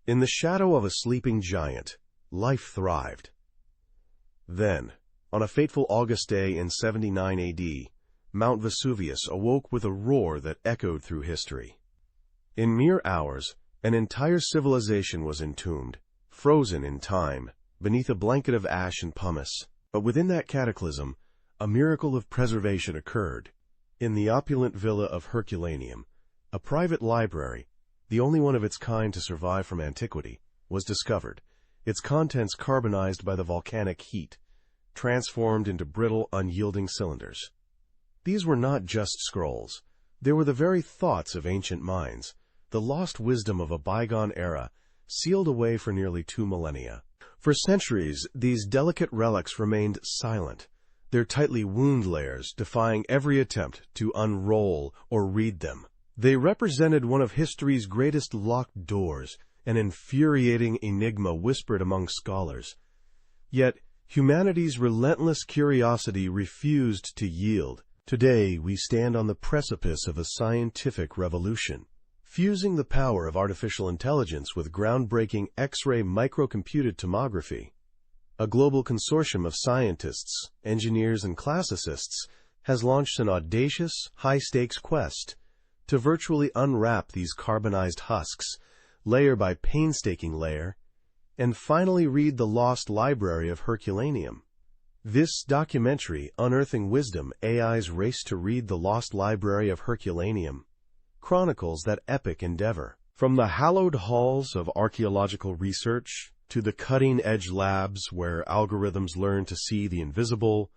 In the shadow of a sleeping giant, life thrived. Then, on a fateful August day in 79 AD, Mount Vesuvius awoke with a roar that echoed through history. In mere hours, an entire civilization was entombed, frozen in time, beneath a blanket of ash and pumice. But within that cataclysm, a miracle of preservation occurred. In the opulent villa of Herculaneum, a private library, the only one of its kind to survive from antiquity, was discovered, its contents carbonized by the volcanic heat, transformed into brittle, unyielding cylinders. These were not just scrolls. They were the very thoughts of ancient minds, the lost wisdom of a bygone era, sealed away for nearly 2 millennia. For centuries, these delicate relics remained silent, their tightly wound layers defying every attempt to unroll or read them. They represented one of history's greatest locked doors, an infuriating enigma whispered among scholars. Yet, humanity's relentless curiosity refused to yield. Today, we stand on the precipice of a scientific revolution, fusing the power of artificial intelligence with groundbreaking X-ray microcomputed tomography. A global consortium of scientists, engineers, and classicists has launched an audacious, high-stakes quest to virtually unwrap these carbonized husks, layer by painstaking layer, and finally read the lost library of Herculaneum. This documentary, Unearthing Wisdom, AI's Race to Read the Lost Library of Herculaneum, chronicles that epic endeavor. From the hallowed halls of archaeological research to the cutting-edge labs where algorithms learn to see the invisible,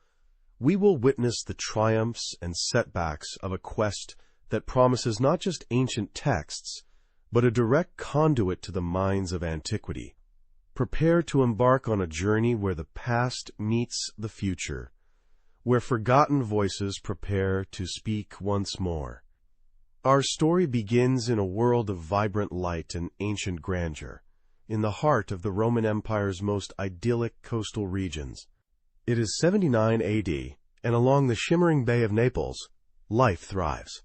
we will witness the triumphs and setbacks of a quest that promises not just ancient texts, but a direct conduit to the minds of antiquity. Prepare to embark on a journey where the past meets the future, where forgotten voices prepare to speak once more. Our story begins in a world of vibrant light and ancient grandeur, in the heart of the Roman Empire's most idyllic coastal regions. It is 79 AD, and along the shimmering Bay of Naples, life thrives.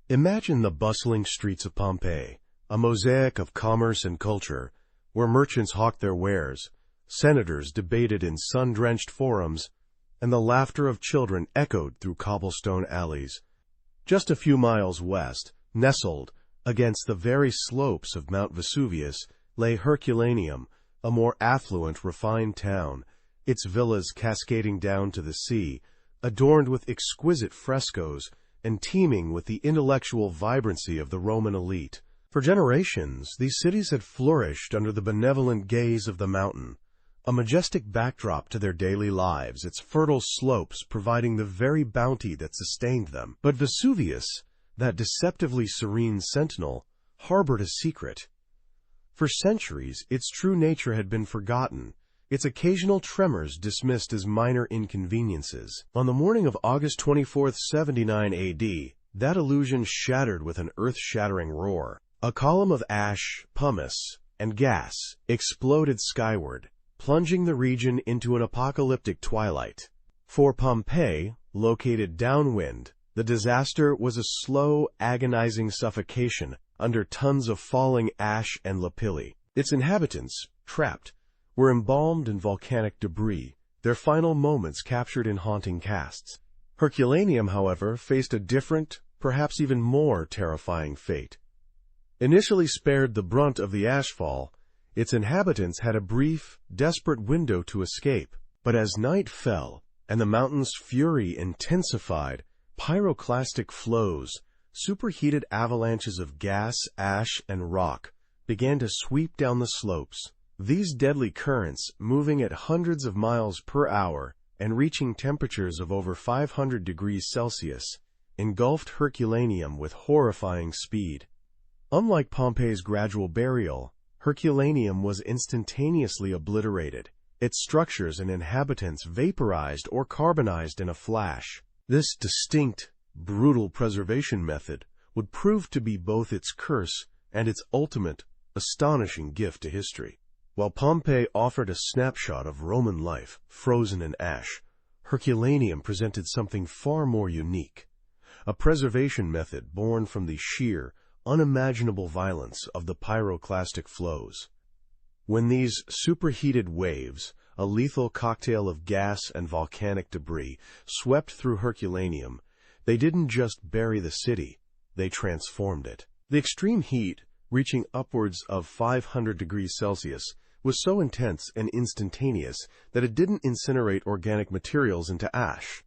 Imagine the bustling streets of Pompeii, a mosaic of commerce and culture, where merchants hawked their wares, senators debated in sun-drenched forums, and the laughter of children echoed through cobblestone alleys. Just a few miles west, nestled against the very slopes of Mount Vesuvius, lay Herculaneum, a more affluent, refined town, its villas cascading down to the sea, adorned with exquisite frescoes and teeming with the intellectual vibrancy of the Roman elite. For generations, these cities had flourished under the benevolent gaze of the mountain, a majestic backdrop to their daily lives, its fertile slopes providing the very bounty that sustained them. But Vesuvius, that deceptively serene sentinel, harbored a secret. For centuries, its true nature had been forgotten, its occasional tremors dismissed as minor inconveniences. On the morning of August 24, 79 AD, that illusion shattered with an earth-shattering roar. A column of ash, pumice, and gas exploded skyward, plunging the region into an apocalyptic twilight. For Pompeii, located downwind, the disaster was a slow, agonizing suffocation under tons of falling ash and lapilli. Its inhabitants, trapped, were embalmed in volcanic debris, their final moments captured in haunting casts. Herculaneum, however, faced a different, perhaps even more terrifying fate. Initially spared the brunt of the ashfall, its inhabitants had a brief, desperate window to escape. But as night fell and the mountain's fury intensified, pyroclastic flows, superheated avalanches of gas, ash, and rock, began to sweep down the slopes. These deadly currents, moving at hundreds of miles per hour and reaching temperatures of over 500 degrees Celsius, engulfed Herculaneum with horrifying speed. Unlike Pompeii's gradual burial, Herculaneum was instantaneously obliterated, its structures and inhabitants vaporized or carbonized in a flash. This distinct, brutal preservation method would prove to be both its curse and its ultimate, astonishing gift to history. While Pompeii offered a snapshot of Roman life frozen in ash, Herculaneum presented something far more unique, a preservation method born from the sheer, unimaginable violence of the pyroclastic flows. When these superheated waves, a lethal cocktail of gas and volcanic debris, swept through Herculaneum, they didn't just bury the city, they transformed it. The extreme heat, reaching upwards of 500 degrees Celsius, was so intense and instantaneous that it didn't incinerate organic materials into ash.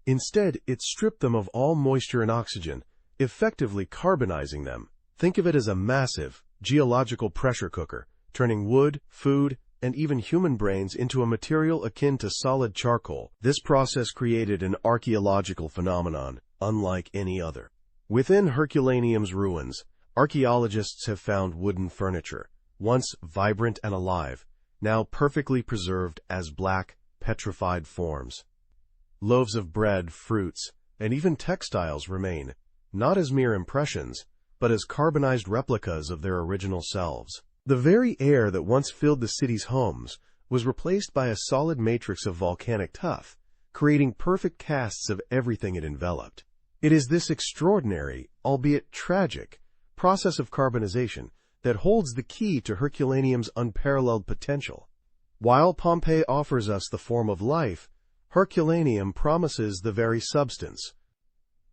Instead, it stripped them of all moisture and oxygen, effectively carbonizing them. Think of it as a massive, geological pressure cooker, turning wood, food, and even human brains into a material akin to solid charcoal. This process created an archaeological phenomenon unlike any other. Within Herculaneum's ruins, archaeologists have found wooden furniture, once vibrant and alive, now perfectly preserved as black, petrified forms. Loaves of bread, fruits, and even textiles remain, not as mere impressions, but as carbonized replicas of their original selves. The very air that once filled the city's homes was replaced by a solid matrix of volcanic tuff, creating perfect casts of everything it enveloped. It is this extraordinary, albeit tragic, process of carbonization that holds the key to Herculaneum's unparalleled potential. While Pompeii offers us the form of life, Herculaneum promises the very substance.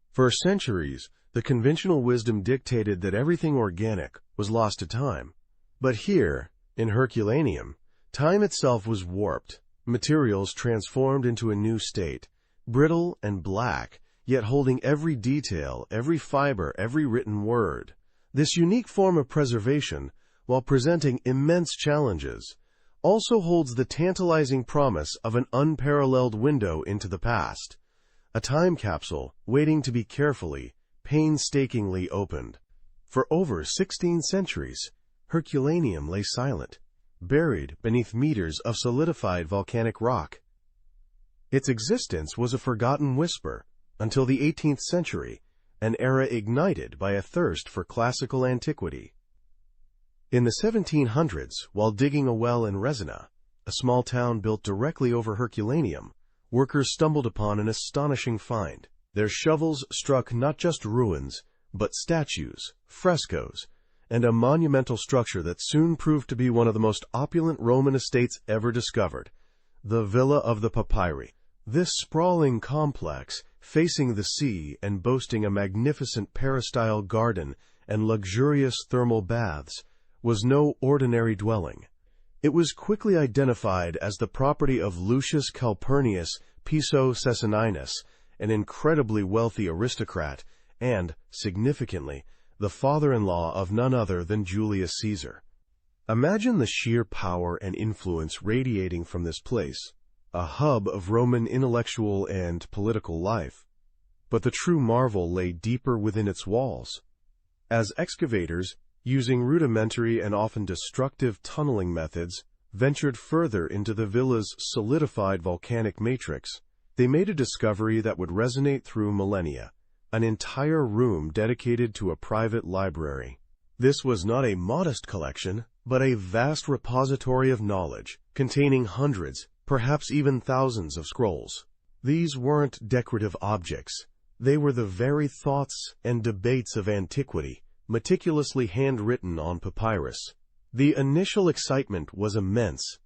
For centuries, the conventional wisdom dictated that everything organic was lost to time. But here, in Herculaneum, time itself was warped, materials transformed into a new state, brittle and black, yet holding every detail, every fiber, every written word. This unique form of preservation, while presenting immense challenges, also holds the tantalizing promise of an unparalleled window into the past, a time capsule waiting to be carefully, painstakingly opened. For over 16 centuries, Herculaneum lay silent, buried beneath meters of solidified volcanic rock. Its existence was a forgotten whisper until the 18th century, an era ignited by a thirst for classical antiquity. In the 1700s, while digging a well in Resina, a small town built directly over Herculaneum, workers stumbled upon an astonishing find. Their shovels struck not just ruins, but statues, frescoes, and a monumental structure that soon proved to be one of the most opulent Roman estates ever discovered, the Villa of the Papyri. This sprawling complex, facing the sea and boasting a magnificent peristyle garden and luxurious thermal baths, was no ordinary dwelling. It was quickly identified as the property of Lucius Calpurnius Piso Cessaninus, an incredibly wealthy aristocrat and, significantly, the father-in-law of none other than Julius Caesar. Imagine the sheer power and influence radiating from this place, a hub of Roman intellectual and political life. But the true marvel lay deeper within its walls. As excavators, using rudimentary and often destructive tunneling methods, ventured further into the villa's solidified volcanic matrix, they made a discovery that would resonate through millennia: an entire room dedicated to a private library. This was not a modest collection, but a vast repository of knowledge, containing hundreds, perhaps even thousands of scrolls. These weren't decorative objects. They were the very thoughts and debates of antiquity, meticulously handwritten on papyrus. The initial excitement was immense.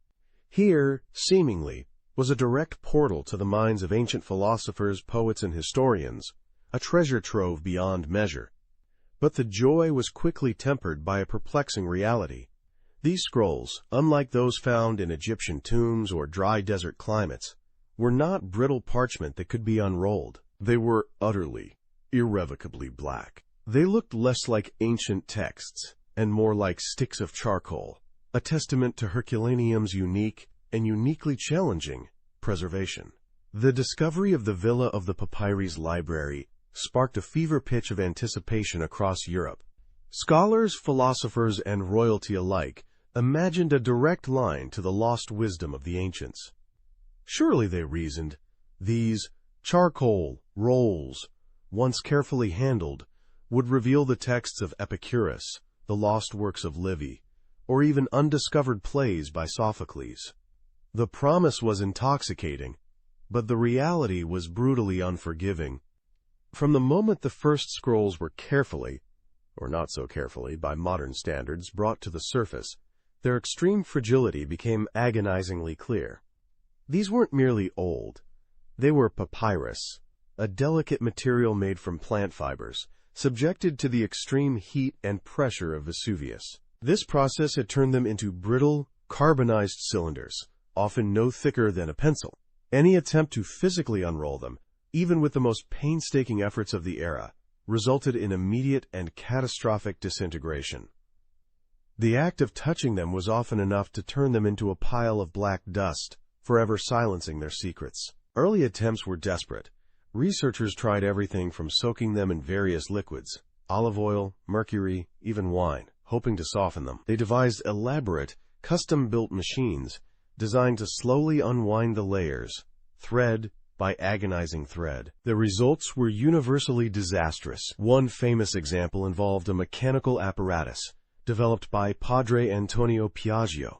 Here, seemingly, was a direct portal to the minds of ancient philosophers, poets, and historians, a treasure trove beyond measure. But the joy was quickly tempered by a perplexing reality. These scrolls, unlike those found in Egyptian tombs or dry desert climates, were not brittle parchment that could be unrolled. They were utterly, irrevocably black. They looked less like ancient texts and more like sticks of charcoal, a testament to Herculaneum's unique and uniquely challenging preservation. The discovery of the Villa of the Papyri's library sparked a fever pitch of anticipation across Europe. Scholars, philosophers, and royalty alike imagined a direct line to the lost wisdom of the ancients. Surely, they reasoned, these charcoal rolls, once carefully handled, would reveal the texts of Epicurus, the lost works of Livy, or even undiscovered plays by Sophocles. The promise was intoxicating, but the reality was brutally unforgiving. From the moment the first scrolls were carefully, or not so carefully by modern standards, brought to the surface, their extreme fragility became agonizingly clear. These weren't merely old. They were papyrus, a delicate material made from plant fibers, subjected to the extreme heat and pressure of Vesuvius. This process had turned them into brittle, carbonized cylinders, often no thicker than a pencil. Any attempt to physically unroll them, even with the most painstaking efforts of the era, resulted in immediate and catastrophic disintegration. The act of touching them was often enough to turn them into a pile of black dust, forever silencing their secrets. Early attempts were desperate. Researchers tried everything from soaking them in various liquids, olive oil, mercury, even wine, hoping to soften them. They devised elaborate, custom-built machines designed to slowly unwind the layers, thread by agonizing thread. The results were universally disastrous. One famous example involved a mechanical apparatus developed by Padre Antonio Piaggio,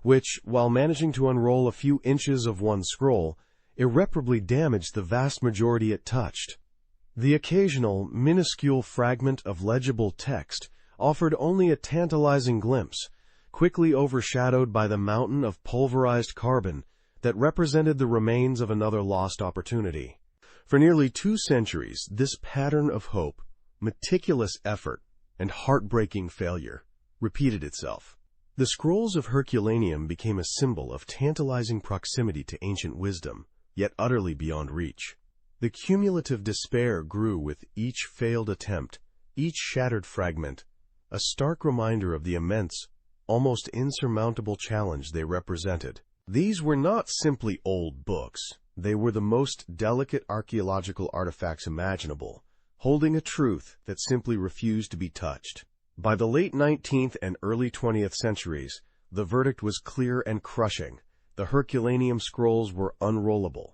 which, while managing to unroll a few inches of one scroll, irreparably damaged the vast majority it touched. The occasional, minuscule fragment of legible text offered only a tantalizing glimpse, quickly overshadowed by the mountain of pulverized carbon that represented the remains of another lost opportunity. For nearly 2 centuries, this pattern of hope, meticulous effort, and heartbreaking failure repeated itself. The scrolls of Herculaneum became a symbol of tantalizing proximity to ancient wisdom, yet utterly beyond reach. The cumulative despair grew with each failed attempt, each shattered fragment, a stark reminder of the immense, almost insurmountable challenge they represented. These were not simply old books. They were the most delicate archaeological artifacts imaginable, holding a truth that simply refused to be touched. By the late 19th and early 20th centuries, the verdict was clear and crushing. The Herculaneum scrolls were unrollable.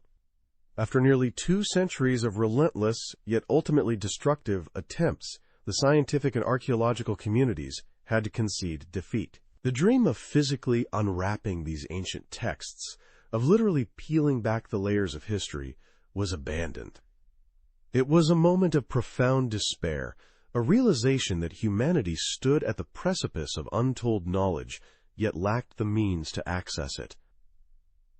After nearly 2 centuries of relentless, yet ultimately destructive, attempts, the scientific and archaeological communities had to concede defeat. The dream of physically unwrapping these ancient texts, of literally peeling back the layers of history, was abandoned. It was a moment of profound despair, a realization that humanity stood at the precipice of untold knowledge, yet lacked the means to access it.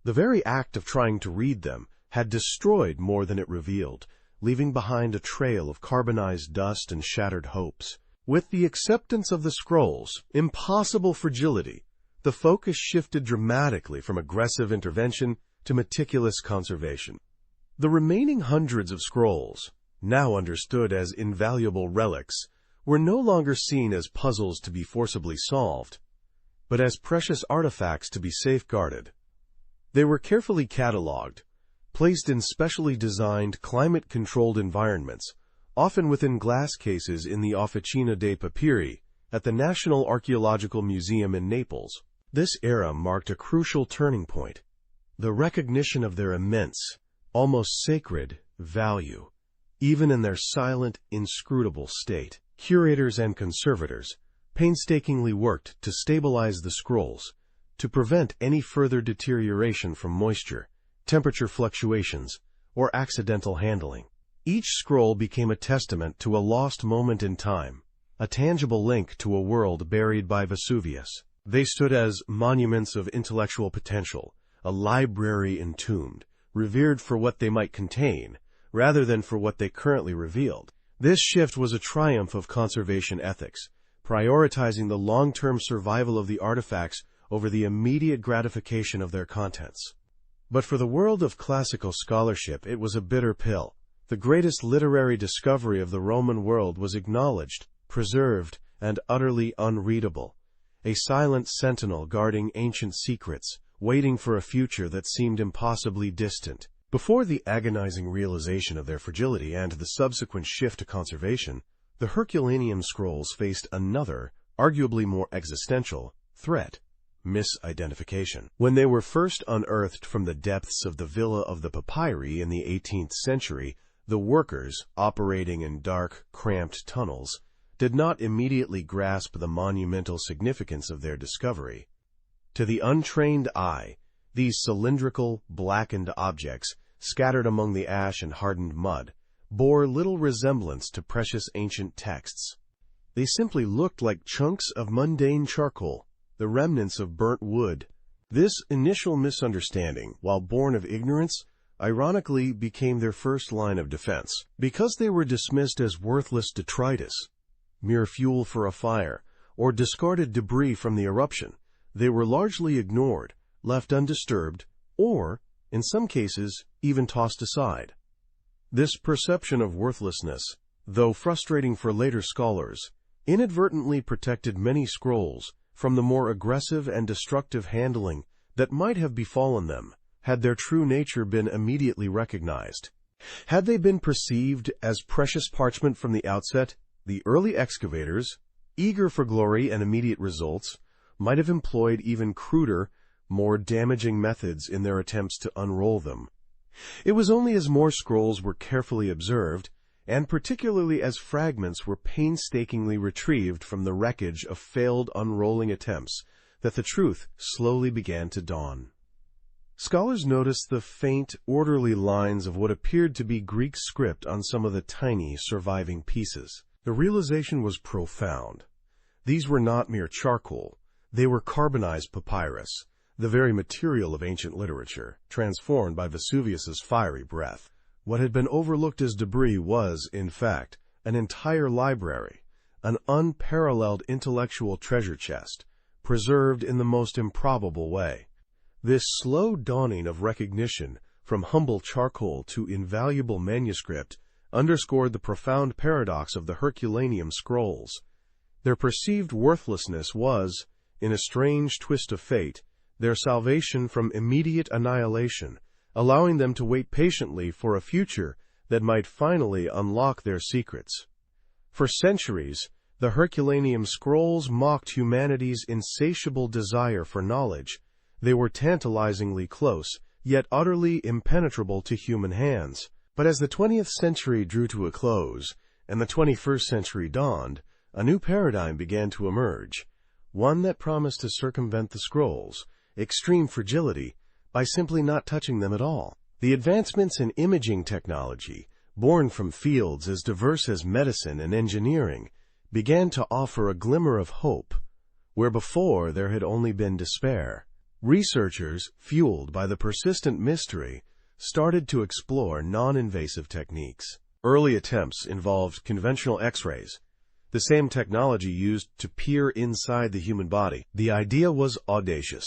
The very act of trying to read them had destroyed more than it revealed, leaving behind a trail of carbonized dust and shattered hopes. With the acceptance of the scrolls' impossible fragility, the focus shifted dramatically from aggressive intervention to meticulous conservation. The remaining hundreds of scrolls, now understood as invaluable relics, were no longer seen as puzzles to be forcibly solved, but as precious artifacts to be safeguarded. They were carefully catalogued, placed in specially designed, climate-controlled environments, often within glass cases in the Officina dei Papyri at the National Archaeological Museum in Naples. This era marked a crucial turning point, the recognition of their immense, almost sacred, value. Even in their silent, inscrutable state, curators and conservators painstakingly worked to stabilize the scrolls, to prevent any further deterioration from moisture, temperature fluctuations, or accidental handling. Each scroll became a testament to a lost moment in time, a tangible link to a world buried by Vesuvius. They stood as monuments of intellectual potential, a library entombed, revered for what they might contain, rather than for what they currently revealed. This shift was a triumph of conservation ethics, prioritizing the long-term survival of the artifacts over the immediate gratification of their contents. But for the world of classical scholarship, it was a bitter pill. The greatest literary discovery of the Roman world was acknowledged, preserved, and utterly unreadable, a silent sentinel guarding ancient secrets, waiting for a future that seemed impossibly distant. Before the agonizing realization of their fragility and the subsequent shift to conservation, the Herculaneum scrolls faced another, arguably more existential, threat: misidentification. When they were first unearthed from the depths of the Villa of the Papyri in the 18th century, the workers, operating in dark, cramped tunnels, did not immediately grasp the monumental significance of their discovery. To the untrained eye, these cylindrical, blackened objects, scattered among the ash and hardened mud, bore little resemblance to precious ancient texts. They simply looked like chunks of mundane charcoal, the remnants of burnt wood. This initial misunderstanding, while born of ignorance, ironically became their first line of defense. Because they were dismissed as worthless detritus, mere fuel for a fire, or discarded debris from the eruption, they were largely ignored, left undisturbed, or, in some cases, even tossed aside. This perception of worthlessness, though frustrating for later scholars, inadvertently protected many scrolls from the more aggressive and destructive handling that might have befallen them had their true nature been immediately recognized. Had they been perceived as precious parchment from the outset, the early excavators, eager for glory and immediate results, might have employed even cruder, more damaging methods in their attempts to unroll them. It was only as more scrolls were carefully observed, and particularly as fragments were painstakingly retrieved from the wreckage of failed unrolling attempts, that the truth slowly began to dawn. Scholars noticed the faint, orderly lines of what appeared to be Greek script on some of the tiny, surviving pieces. The realization was profound. These were not mere charcoal. They were carbonized papyrus, the very material of ancient literature, transformed by Vesuvius's fiery breath. What had been overlooked as debris was, in fact, an entire library, an unparalleled intellectual treasure chest, preserved in the most improbable way. This slow dawning of recognition, from humble charcoal to invaluable manuscript, underscored the profound paradox of the Herculaneum scrolls. Their perceived worthlessness was, in a strange twist of fate, their salvation from immediate annihilation, allowing them to wait patiently for a future that might finally unlock their secrets. For centuries, the Herculaneum scrolls mocked humanity's insatiable desire for knowledge. They were tantalizingly close, yet utterly impenetrable to human hands. But as the 20th century drew to a close, and the 21st century dawned, a new paradigm began to emerge, one that promised to circumvent the scrolls' extreme fragility by simply not touching them at all. The advancements in imaging technology, born from fields as diverse as medicine and engineering, began to offer a glimmer of hope, where before there had only been despair. Researchers, fueled by the persistent mystery, started to explore non-invasive techniques. Early attempts involved conventional X-rays, the same technology used to peer inside the human body. The idea was audacious.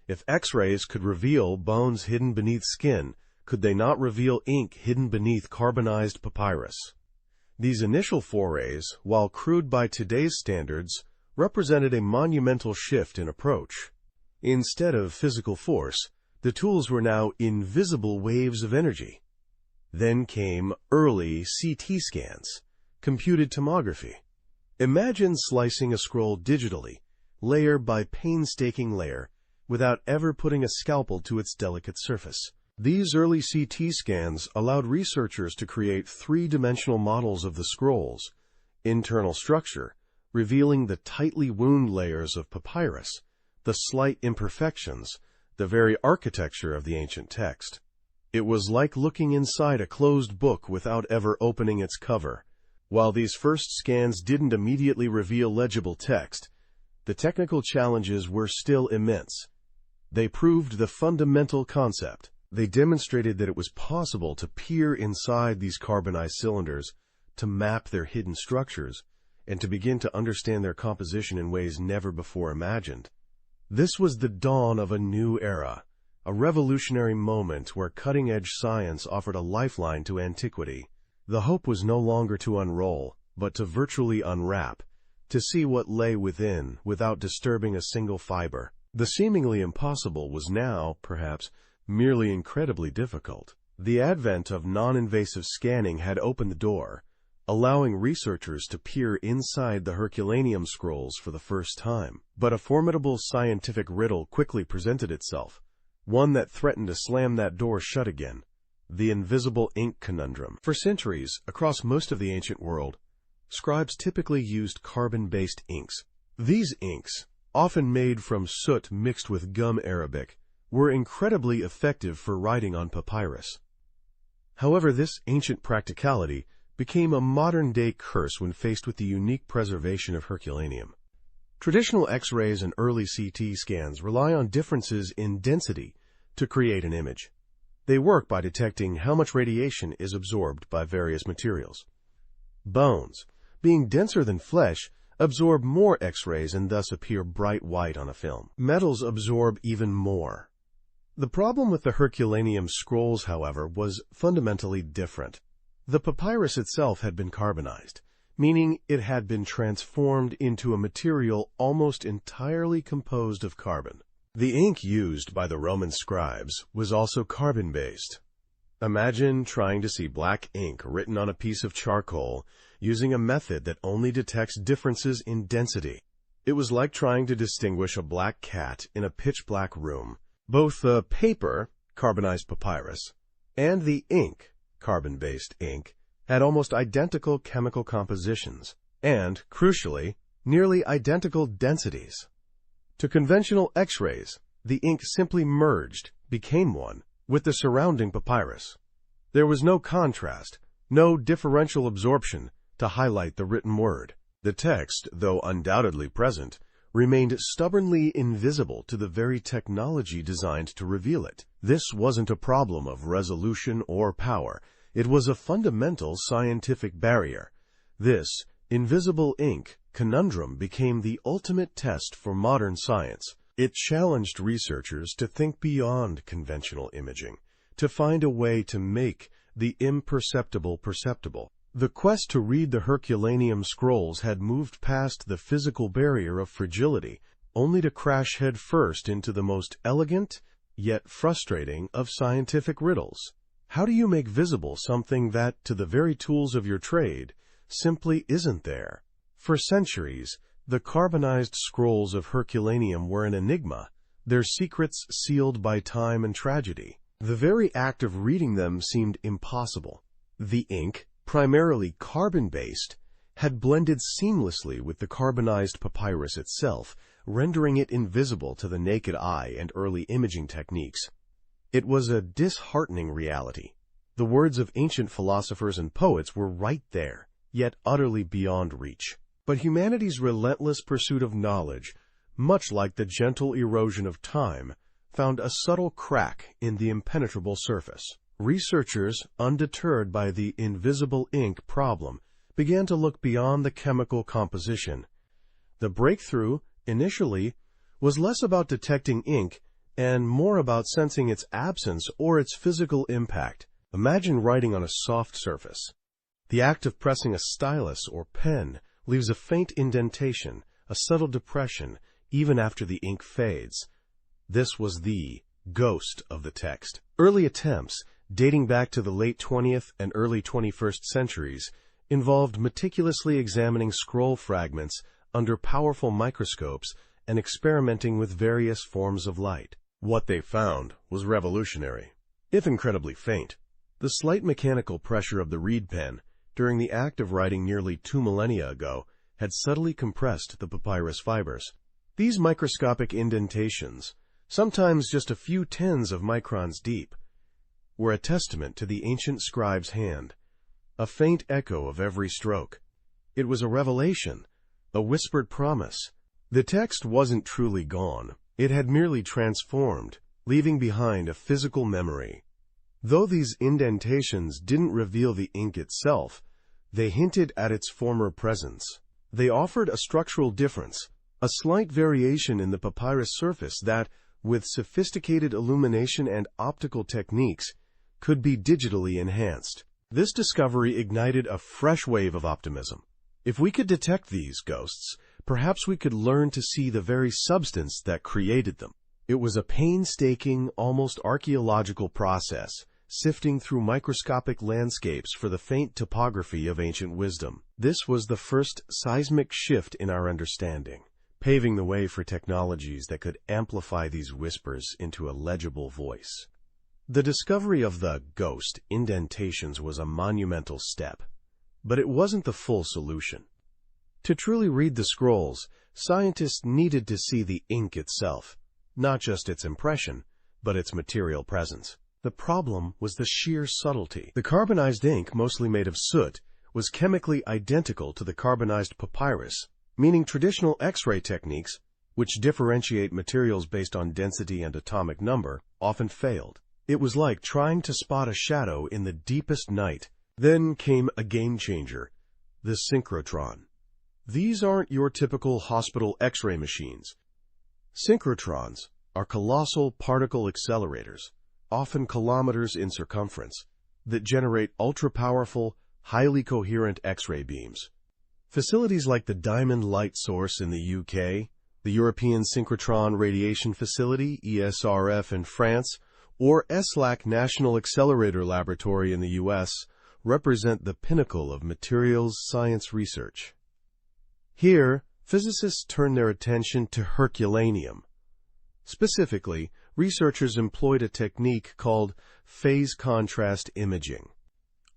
If X-rays could reveal bones hidden beneath skin, could they not reveal ink hidden beneath carbonized papyrus? These initial forays, while crude by today's standards, represented a monumental shift in approach. Instead of physical force, the tools were now invisible waves of energy. Then came early CT scans, computed tomography. Imagine slicing a scroll digitally, layer by painstaking layer, without ever putting a scalpel to its delicate surface. These early CT scans allowed researchers to create three-dimensional models of the scroll's internal structure, revealing the tightly wound layers of papyrus, the slight imperfections, the very architecture of the ancient text. It was like looking inside a closed book without ever opening its cover. While these first scans didn't immediately reveal legible text, the technical challenges were still immense. They proved the fundamental concept. They demonstrated that it was possible to peer inside these carbonized cylinders, to map their hidden structures, and to begin to understand their composition in ways never before imagined. This was the dawn of a new era, a revolutionary moment where cutting-edge science offered a lifeline to antiquity. The hope was no longer to unroll, but to virtually unwrap, to see what lay within without disturbing a single fiber. The seemingly impossible was now, perhaps, merely incredibly difficult. The advent of non-invasive scanning had opened the door, allowing researchers to peer inside the Herculaneum scrolls for the first time. But a formidable scientific riddle quickly presented itself, one that threatened to slam that door shut again: the invisible ink conundrum. For centuries, across most of the ancient world, scribes typically used carbon-based inks. These inks, often made from soot mixed with gum arabic, were incredibly effective for writing on papyrus. However, this ancient practicality became a modern-day curse when faced with the unique preservation of Herculaneum. Traditional X-rays and early CT scans rely on differences in density to create an image. They work by detecting how much radiation is absorbed by various materials. Bones, being denser than flesh, absorb more X-rays and thus appear bright white on a film. Metals absorb even more. The problem with the Herculaneum scrolls, however, was fundamentally different. The papyrus itself had been carbonized, meaning it had been transformed into a material almost entirely composed of carbon. The ink used by the Roman scribes was also carbon-based. Imagine trying to see black ink written on a piece of charcoal using a method that only detects differences in density. It was like trying to distinguish a black cat in a pitch-black room. Both the paper, carbonized papyrus, and the ink, carbon-based ink, had almost identical chemical compositions and, crucially, nearly identical densities. To conventional X-rays, the ink simply merged, became one, with the surrounding papyrus. There was no contrast, no differential absorption to highlight the written word. The text, though undoubtedly present, remained stubbornly invisible to the very technology designed to reveal it. This wasn't a problem of resolution or power. It was a fundamental scientific barrier. This invisible ink conundrum became the ultimate test for modern science. It challenged researchers to think beyond conventional imaging, to find a way to make the imperceptible perceptible. The quest to read the Herculaneum scrolls had moved past the physical barrier of fragility, only to crash headfirst into the most elegant, yet frustrating, of scientific riddles. How do you make visible something that, to the very tools of your trade, simply isn't there? For centuries, the carbonized scrolls of Herculaneum were an enigma, their secrets sealed by time and tragedy. The very act of reading them seemed impossible. The ink, primarily carbon-based, had blended seamlessly with the carbonized papyrus itself, rendering it invisible to the naked eye and early imaging techniques. It was a disheartening reality. The words of ancient philosophers and poets were right there, yet utterly beyond reach. But humanity's relentless pursuit of knowledge, much like the gentle erosion of time, found a subtle crack in the impenetrable surface. Researchers, undeterred by the invisible ink problem, began to look beyond the chemical composition. The breakthrough, initially, was less about detecting ink and more about sensing its absence or its physical impact. Imagine writing on a soft surface. The act of pressing a stylus or pen leaves a faint indentation, a subtle depression, even after the ink fades. This was the ghost of the text. Early attempts, dating back to the late 20th and early 21st centuries, involved meticulously examining scroll fragments under powerful microscopes and experimenting with various forms of light. What they found was revolutionary, if incredibly faint. The slight mechanical pressure of the reed pen, during the act of writing nearly 2 millennia ago, had subtly compressed the papyrus fibers. These microscopic indentations, sometimes just a few tens of microns deep, were a testament to the ancient scribe's hand, a faint echo of every stroke. It was a revelation, a whispered promise. The text wasn't truly gone. It had merely transformed, leaving behind a physical memory. Though these indentations didn't reveal the ink itself, they hinted at its former presence. They offered a structural difference, a slight variation in the papyrus surface that, with sophisticated illumination and optical techniques, could be digitally enhanced. This discovery ignited a fresh wave of optimism. If we could detect these ghosts, perhaps we could learn to see the very substance that created them. It was a painstaking, almost archaeological process, sifting through microscopic landscapes for the faint topography of ancient wisdom. This was the first seismic shift in our understanding, paving the way for technologies that could amplify these whispers into a legible voice. The discovery of the ghost indentations was a monumental step, but it wasn't the full solution. To truly read the scrolls, scientists needed to see the ink itself, not just its impression, but its material presence. The problem was the sheer subtlety. The carbonized ink, mostly made of soot, was chemically identical to the carbonized papyrus, meaning traditional X-ray techniques, which differentiate materials based on density and atomic number, often failed. It was like trying to spot a shadow in the deepest night. Then came a game-changer, the synchrotron. These aren't your typical hospital X-ray machines. Synchrotrons are colossal particle accelerators, often kilometers in circumference, that generate ultra-powerful, highly coherent X-ray beams. Facilities like the Diamond Light Source in the UK, the European Synchrotron Radiation Facility, ESRF in France, or ESLAC National Accelerator Laboratory in the US represent the pinnacle of materials science research. Here, physicists turn their attention to Herculaneum. Specifically, researchers employed a technique called phase contrast imaging.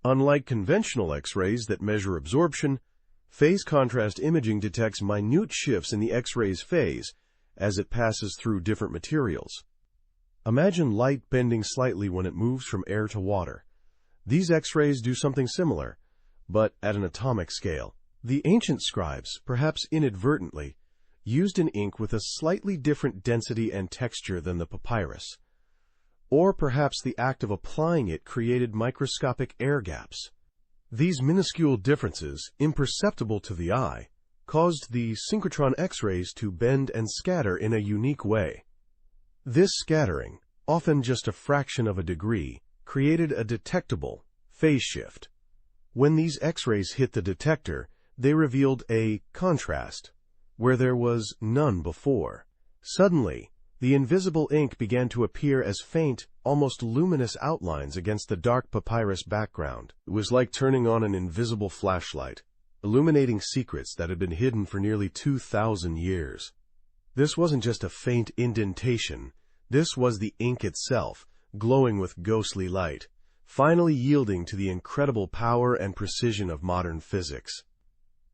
Unlike conventional X-rays that measure absorption, phase contrast imaging detects minute shifts in the X-ray's phase as it passes through different materials. Imagine light bending slightly when it moves from air to water. These X-rays do something similar, but at an atomic scale. The ancient scribes, perhaps inadvertently, used an ink with a slightly different density and texture than the papyrus. Or perhaps the act of applying it created microscopic air gaps. These minuscule differences, imperceptible to the eye, caused the synchrotron X-rays to bend and scatter in a unique way. This scattering, often just a fraction of a degree, created a detectable phase shift. When these X-rays hit the detector, they revealed a contrast, where there was none before. Suddenly, the invisible ink began to appear as faint, almost luminous outlines against the dark papyrus background. It was like turning on an invisible flashlight, illuminating secrets that had been hidden for nearly 2,000 years. This wasn't just a faint indentation. This was the ink itself, glowing with ghostly light, finally yielding to the incredible power and precision of modern physics.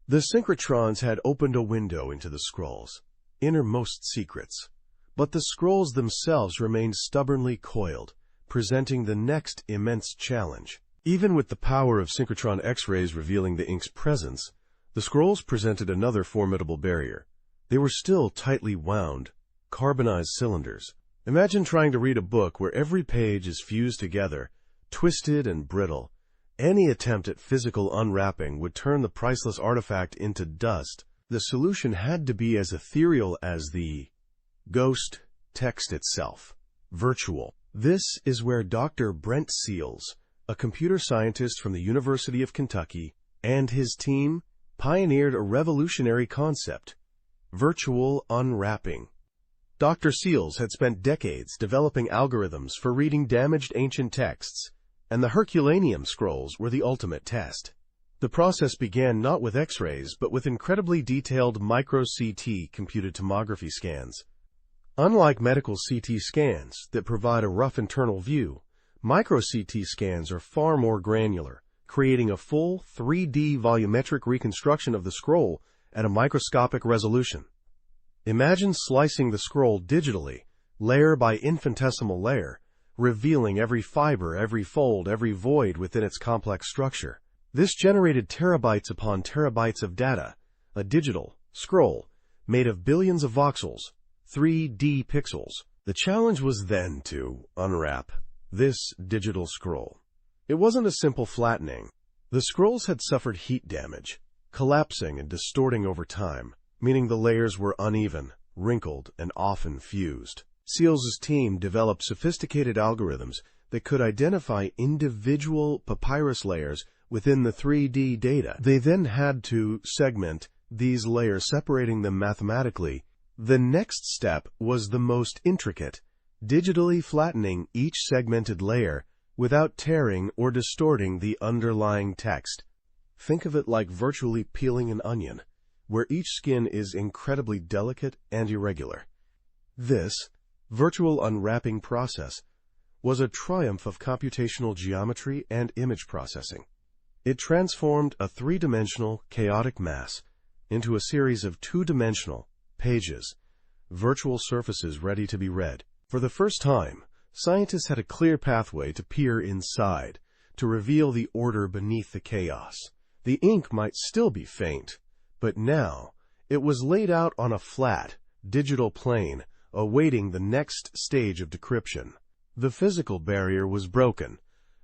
The synchrotrons had opened a window into the scrolls, innermost secrets. But the scrolls themselves remained stubbornly coiled, presenting the next immense challenge. Even with the power of synchrotron X-rays revealing the ink's presence, the scrolls presented another formidable barrier. They were still tightly wound, carbonized cylinders. Imagine trying to read a book where every page is fused together, twisted and brittle. Any attempt at physical unwrapping would turn the priceless artifact into dust. The solution had to be as ethereal as the ghost text itself, virtual. This is where Dr. Brent Seals, a computer scientist from the University of Kentucky, and his team pioneered a revolutionary concept, virtual unwrapping. Dr. Seals had spent decades developing algorithms for reading damaged ancient texts, and the Herculaneum scrolls were the ultimate test. The process began not with X-rays, but with incredibly detailed micro-CT computed tomography scans. Unlike medical CT scans that provide a rough internal view, micro-CT scans are far more granular, creating a full 3D volumetric reconstruction of the scroll at a microscopic resolution. Imagine slicing the scroll digitally, layer by infinitesimal layer, revealing every fiber, every fold, every void within its complex structure. This generated terabytes upon terabytes of data, a digital scroll made of billions of voxels, 3D pixels. The challenge was then to unwrap this digital scroll. It wasn't a simple flattening. The scrolls had suffered heat damage, collapsing and distorting over time, meaning the layers were uneven, wrinkled, and often fused. Seals's team developed sophisticated algorithms that could identify individual papyrus layers within the 3D data. They then had to segment these layers, separating them mathematically. The next step was the most intricate, digitally flattening each segmented layer without tearing or distorting the underlying text. Think of it like virtually peeling an onion, where each skin is incredibly delicate and irregular. This virtual unwrapping process was a triumph of computational geometry and image processing. It transformed a three-dimensional, chaotic mass into a series of two-dimensional pages, virtual surfaces ready to be read. For the first time, scientists had a clear pathway to peer inside, to reveal the order beneath the chaos. The ink might still be faint, but now It was laid out on a flat, digital plane, awaiting the next stage of decryption. The physical barrier was broken.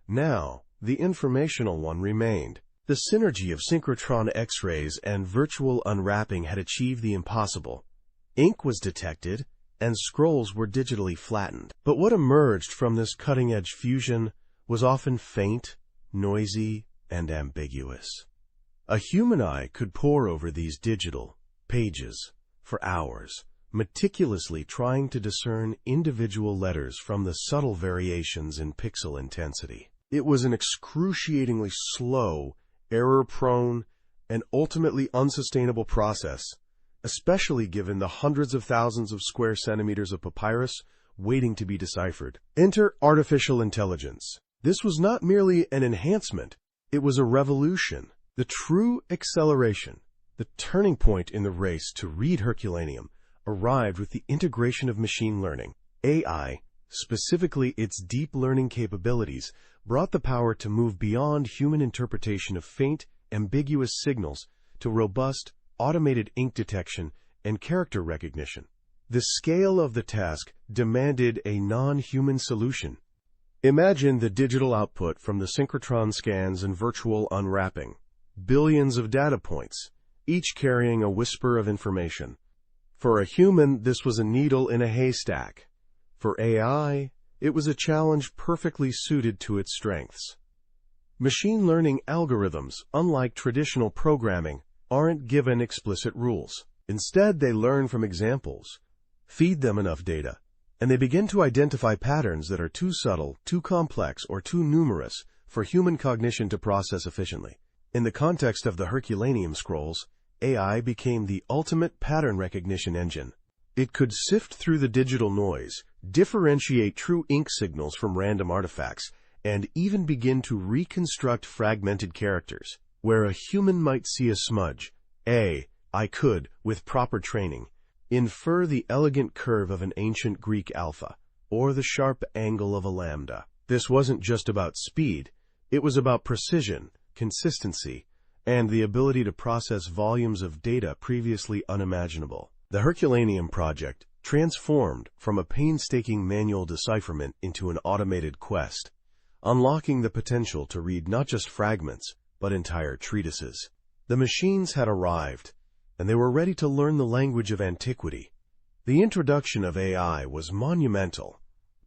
Now, the informational one remained. The synergy of synchrotron X-rays and virtual unwrapping had achieved the impossible. Ink was detected, and scrolls were digitally flattened. But what emerged from this cutting-edge fusion was often faint, noisy, and ambiguous. A human eye could pore over these digital pages for hours, meticulously trying to discern individual letters from the subtle variations in pixel intensity. It was an excruciatingly slow, error-prone, and ultimately unsustainable process, especially given the hundreds of thousands of square centimeters of papyrus waiting to be deciphered. Enter artificial intelligence. This was not merely an enhancement, it was a revolution. The true acceleration, the turning point in the race to read Herculaneum, arrived with the integration of machine learning. AI, specifically its deep learning capabilities, brought the power to move beyond human interpretation of faint, ambiguous signals to robust, automated ink detection and character recognition. The scale of the task demanded a non-human solution. Imagine the digital output from the synchrotron scans and virtual unwrapping. Billions of data points, each carrying a whisper of information. For a human, this was a needle in a haystack. For AI, it was a challenge perfectly suited to its strengths. Machine learning algorithms, unlike traditional programming, aren't given explicit rules. Instead, they learn from examples. Feed them enough data, and they begin to identify patterns that are too subtle, too complex, or too numerous for human cognition to process efficiently. In the context of the Herculaneum scrolls, AI became the ultimate pattern recognition engine. It could sift through the digital noise, differentiate true ink signals from random artifacts, and even begin to reconstruct fragmented characters. Where a human might see a smudge, I could, with proper training, infer the elegant curve of an ancient Greek alpha, or the sharp angle of a lambda. This wasn't just about speed, it was about precision, consistency, and the ability to process volumes of data previously unimaginable. The Herculaneum project transformed from a painstaking manual decipherment into an automated quest, unlocking the potential to read not just fragments, but entire treatises. The machines had arrived, and they were ready to learn the language of antiquity. The introduction of AI was monumental,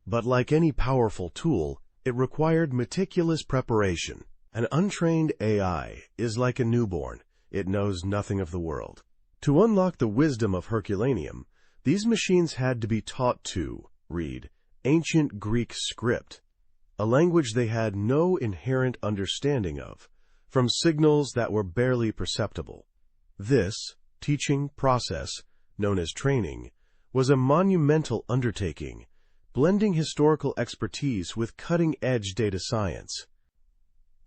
but like any powerful tool, it required meticulous preparation. An untrained AI is like a newborn. It knows nothing of the world. To unlock the wisdom of Herculaneum, these machines had to be taught to read ancient Greek script, a language they had no inherent understanding of, from signals that were barely perceptible. This teaching process, known as training, was a monumental undertaking, blending historical expertise with cutting-edge data science.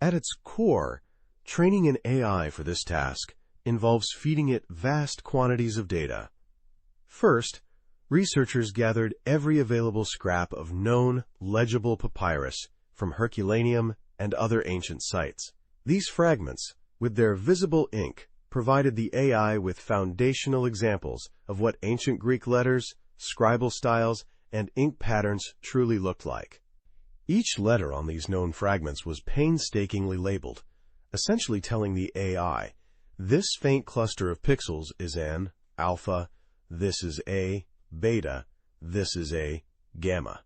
At its core, training an AI for this task involves feeding it vast quantities of data. First, researchers gathered every available scrap of known, legible papyrus from Herculaneum and other ancient sites. These fragments, with their visible ink, provided the AI with foundational examples of what ancient Greek letters, scribal styles, and ink patterns truly looked like. Each letter on these known fragments was painstakingly labeled, essentially telling the AI, this faint cluster of pixels is an alpha, this is a beta, this is a gamma.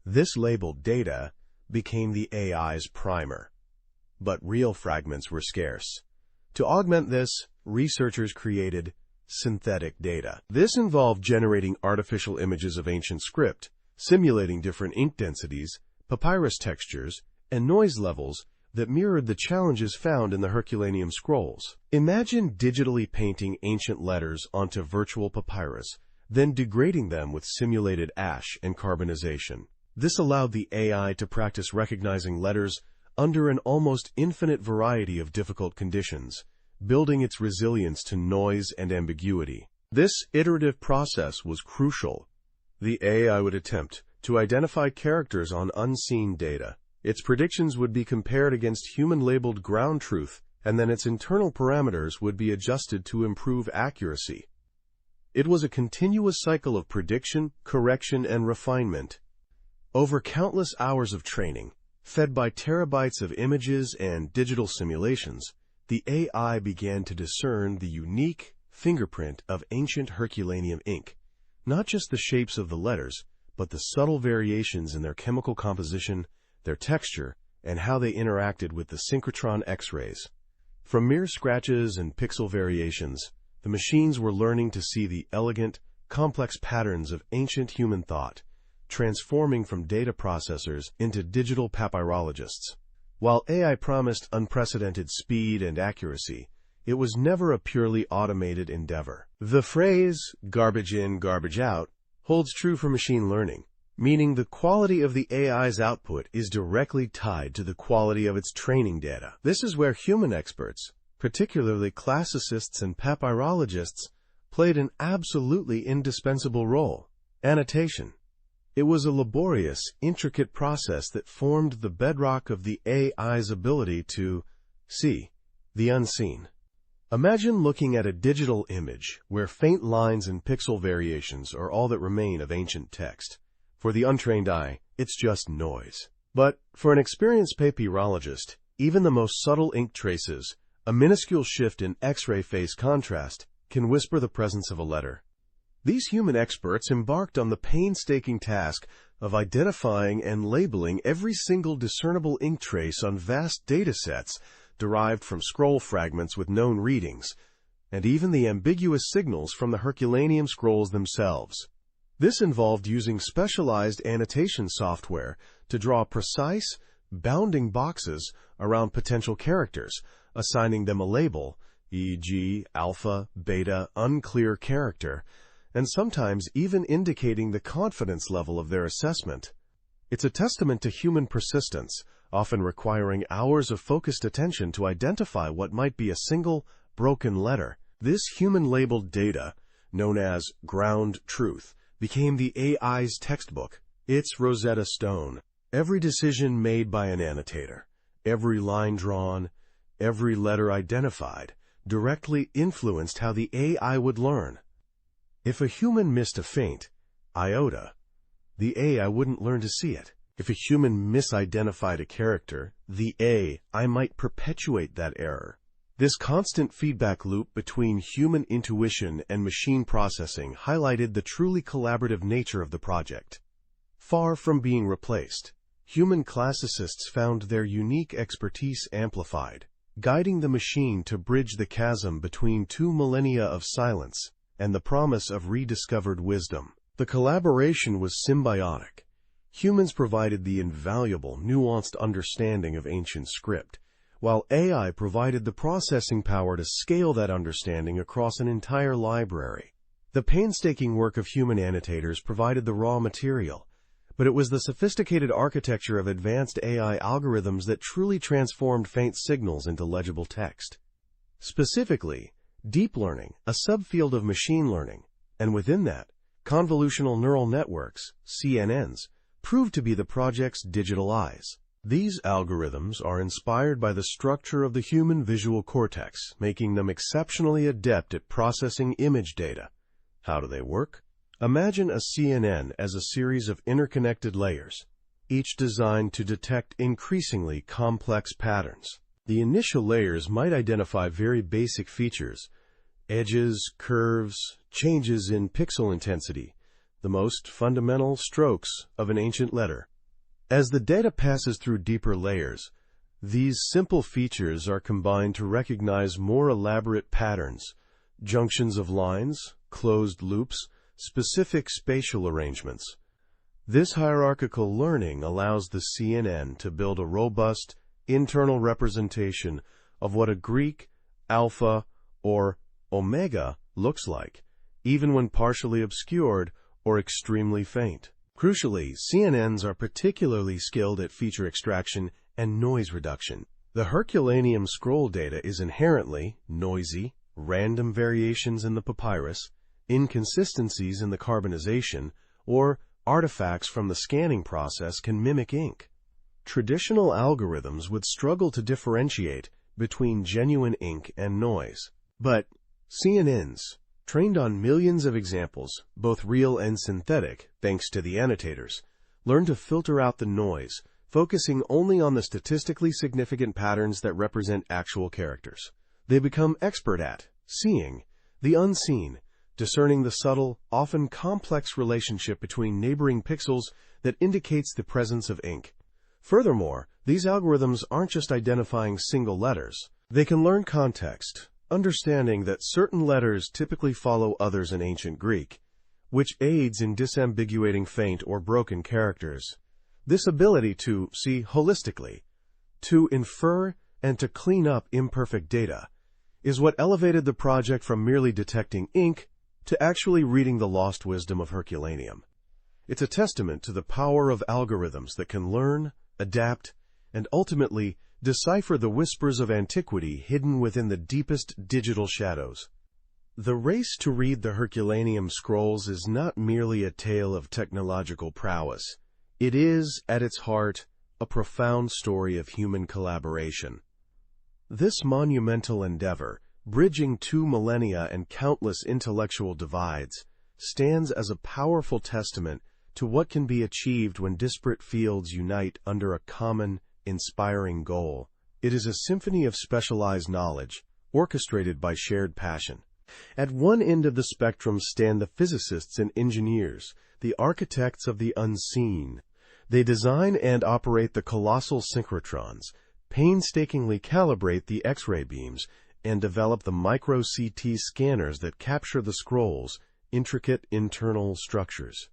This labeled data became the AI's primer. But real fragments were scarce. To augment this, researchers created synthetic data. This involved generating artificial images of ancient script, simulating different ink densities, papyrus textures, and noise levels that mirrored the challenges found in the Herculaneum scrolls. Imagine digitally painting ancient letters onto virtual papyrus, then degrading them with simulated ash and carbonization. This allowed the AI to practice recognizing letters under an almost infinite variety of difficult conditions, building its resilience to noise and ambiguity. This iterative process was crucial. The AI would attempt to identify characters on unseen data. Its predictions would be compared against human-labeled ground truth, and then its internal parameters would be adjusted to improve accuracy. It was a continuous cycle of prediction, correction, and refinement. Over countless hours of training, fed by terabytes of images and digital simulations, the AI began to discern the unique fingerprint of ancient Herculaneum ink, not just the shapes of the letters, but the subtle variations in their chemical composition, their texture, and how they interacted with the synchrotron X-rays. From mere scratches and pixel variations, the machines were learning to see the elegant, complex patterns of ancient human thought, transforming from data processors into digital papyrologists. While AI promised unprecedented speed and accuracy, it was never a purely automated endeavor. The phrase, garbage in, garbage out, holds true for machine learning, meaning the quality of the AI's output is directly tied to the quality of its training data. This is where human experts, particularly classicists and papyrologists, played an absolutely indispensable role. Annotation. It was a laborious, intricate process that formed the bedrock of the AI's ability to see the unseen. Imagine looking at a digital image where faint lines and pixel variations are all that remain of ancient text. For the untrained eye, it's just noise. But for an experienced papyrologist, even the most subtle ink traces, a minuscule shift in X-ray phase contrast, can whisper the presence of a letter. These human experts embarked on the painstaking task of identifying and labeling every single discernible ink trace on vast datasets derived from scroll fragments with known readings, and even the ambiguous signals from the Herculaneum scrolls themselves. This involved using specialized annotation software to draw precise, bounding boxes around potential characters, assigning them a label, e.g., alpha, beta, unclear character, and sometimes even indicating the confidence level of their assessment. It's a testament to human persistence, often requiring hours of focused attention to identify what might be a single, broken letter. This human-labeled data, known as ground truth, became the AI's textbook, its Rosetta Stone. Every decision made by an annotator, every line drawn, every letter identified, directly influenced how the AI would learn. If a human missed a faint iota, the AI wouldn't learn to see it. If a human misidentified a character, the AI might perpetuate that error. This constant feedback loop between human intuition and machine processing highlighted the truly collaborative nature of the project. Far from being replaced, human classicists found their unique expertise amplified, guiding the machine to bridge the chasm between 2 millennia of silence and the promise of rediscovered wisdom. The collaboration was symbiotic. Humans provided the invaluable, nuanced understanding of ancient script, while AI provided the processing power to scale that understanding across an entire library. The painstaking work of human annotators provided the raw material, but it was the sophisticated architecture of advanced AI algorithms that truly transformed faint signals into legible text. Specifically, deep learning, a subfield of machine learning, and within that, convolutional neural networks, CNNs, proved to be the project's digital eyes. These algorithms are inspired by the structure of the human visual cortex, making them exceptionally adept at processing image data. How do they work? Imagine a CNN as a series of interconnected layers, each designed to detect increasingly complex patterns. The initial layers might identify very basic features, edges, curves, changes in pixel intensity, the most fundamental strokes of an ancient letter. As the data passes through deeper layers, these simple features are combined to recognize more elaborate patterns, junctions of lines, closed loops, specific spatial arrangements. This hierarchical learning allows the CNN to build a robust, internal representation of what a Greek, alpha, or omega looks like, even when partially obscured or extremely faint. Crucially, CNNs are particularly skilled at feature extraction and noise reduction. The Herculaneum scroll data is inherently noisy, random variations in the papyrus, inconsistencies in the carbonization, or artifacts from the scanning process can mimic ink. Traditional algorithms would struggle to differentiate between genuine ink and noise. But CNNs, trained on millions of examples, both real and synthetic, thanks to the annotators, learn to filter out the noise, focusing only on the statistically significant patterns that represent actual characters. They become expert at seeing the unseen, discerning the subtle, often complex relationship between neighboring pixels that indicates the presence of ink. Furthermore, these algorithms aren't just identifying single letters. They can learn context, understanding that certain letters typically follow others in ancient Greek, which aids in disambiguating faint or broken characters. This ability to see holistically, to infer, and to clean up imperfect data is what elevated the project from merely detecting ink to actually reading the lost wisdom of Herculaneum. It's a testament to the power of algorithms that can learn, adapt, and ultimately decipher the whispers of antiquity hidden within the deepest digital shadows. The race to read the Herculaneum scrolls is not merely a tale of technological prowess. It is, at its heart, a profound story of human collaboration. This monumental endeavor, bridging 2 millennia and countless intellectual divides, stands as a powerful testament to what can be achieved when disparate fields unite under a common, inspiring goal. It is a symphony of specialized knowledge, orchestrated by shared passion. At one end of the spectrum stand the physicists and engineers, the architects of the unseen. They design and operate the colossal synchrotrons, painstakingly calibrate the X-ray beams, and develop the micro-CT scanners that capture the scroll's intricate internal structures.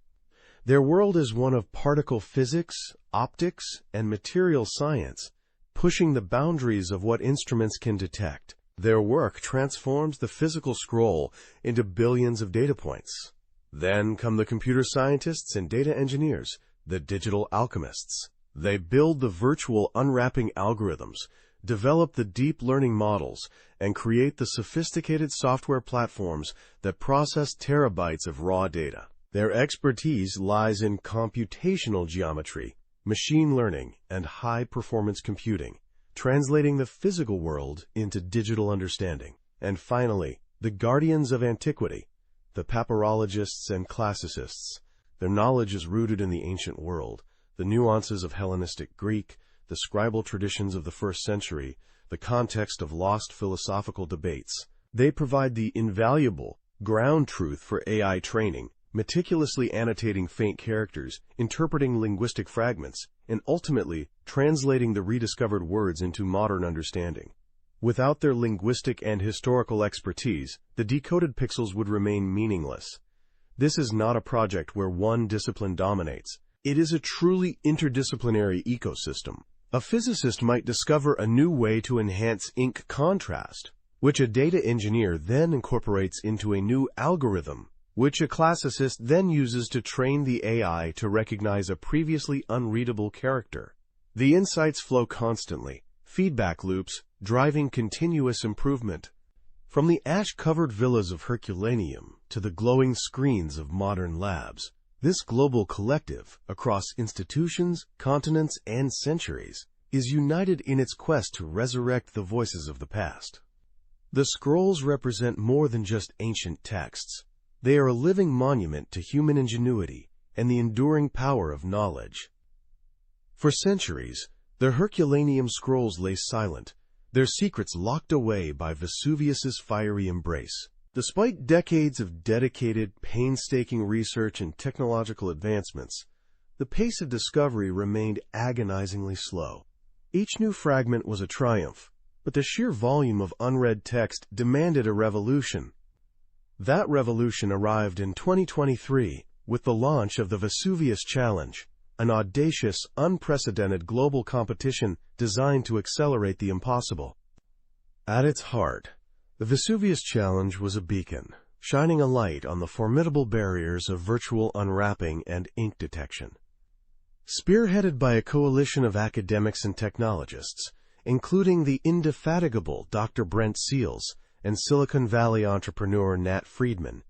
Their world is one of particle physics, optics, and material science, pushing the boundaries of what instruments can detect. Their work transforms the physical scroll into billions of data points. Then come the computer scientists and data engineers, the digital alchemists. They build the virtual unwrapping algorithms, develop the deep learning models, and create the sophisticated software platforms that process terabytes of raw data. Their expertise lies in computational geometry, machine learning, and high-performance computing, translating the physical world into digital understanding. And finally, the guardians of antiquity, the papyrologists and classicists. Their knowledge is rooted in the ancient world, the nuances of Hellenistic Greek, the scribal traditions of the 1st century, the context of lost philosophical debates. They provide the invaluable ground truth for AI training, meticulously annotating faint characters, interpreting linguistic fragments, and ultimately translating the rediscovered words into modern understanding. Without their linguistic and historical expertise, the decoded pixels would remain meaningless. This is not a project where one discipline dominates. It is a truly interdisciplinary ecosystem. A physicist might discover a new way to enhance ink contrast, which a data engineer then incorporates into a new algorithm, which a classicist then uses to train the AI to recognize a previously unreadable character. The insights flow constantly, feedback loops, driving continuous improvement. From the ash-covered villas of Herculaneum to the glowing screens of modern labs, this global collective, across institutions, continents, and centuries, is united in its quest to resurrect the voices of the past. The scrolls represent more than just ancient texts. They are a living monument to human ingenuity and the enduring power of knowledge. For centuries, the Herculaneum scrolls lay silent, their secrets locked away by Vesuvius's fiery embrace. Despite decades of dedicated, painstaking research and technological advancements, the pace of discovery remained agonizingly slow. Each new fragment was a triumph, but the sheer volume of unread text demanded a revolution. That revolution arrived in 2023 with the launch of the Vesuvius Challenge, an audacious, unprecedented global competition designed to accelerate the impossible. At its heart, the Vesuvius Challenge was a beacon, shining a light on the formidable barriers of virtual unwrapping and ink detection. Spearheaded by a coalition of academics and technologists, including the indefatigable Dr. Brent Seals and Silicon Valley entrepreneur Nat Friedman,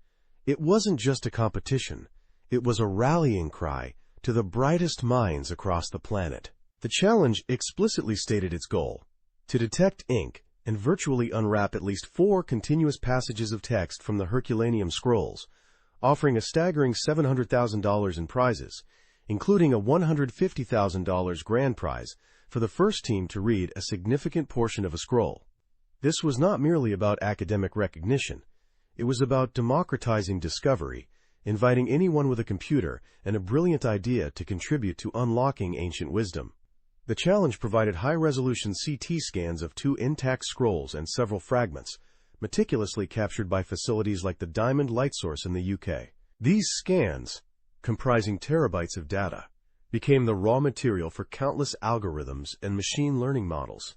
it wasn't just a competition, it was a rallying cry to the brightest minds across the planet. The challenge explicitly stated its goal: to detect ink and virtually unwrap at least 4 continuous passages of text from the Herculaneum scrolls, offering a staggering $700,000 in prizes, including a $150,000 grand prize for the first team to read a significant portion of a scroll. This was not merely about academic recognition. It was about democratizing discovery, inviting anyone with a computer and a brilliant idea to contribute to unlocking ancient wisdom. The challenge provided high-resolution CT scans of 2 intact scrolls and several fragments, meticulously captured by facilities like the Diamond Light Source in the UK. These scans, comprising terabytes of data, became the raw material for countless algorithms and machine learning models.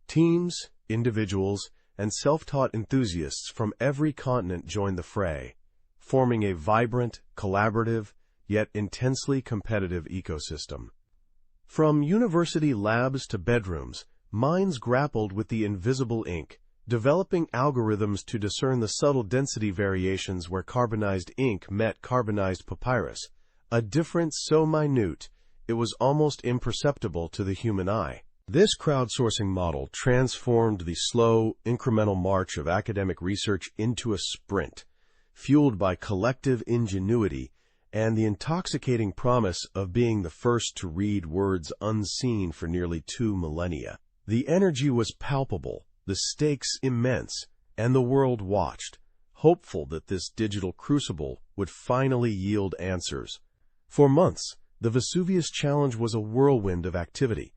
Teams, individuals, and self-taught enthusiasts from every continent joined the fray, forming a vibrant, collaborative, yet intensely competitive ecosystem. From university labs to bedrooms, minds grappled with the invisible ink, developing algorithms to discern the subtle density variations where carbonized ink met carbonized papyrus, a difference so minute it was almost imperceptible to the human eye. This crowdsourcing model transformed the slow, incremental march of academic research into a sprint, fueled by collective ingenuity and the intoxicating promise of being the first to read words unseen for nearly 2 millennia. The energy was palpable, the stakes immense, and the world watched, hopeful that this digital crucible would finally yield answers. For months, the Vesuvius Challenge was a whirlwind of activity,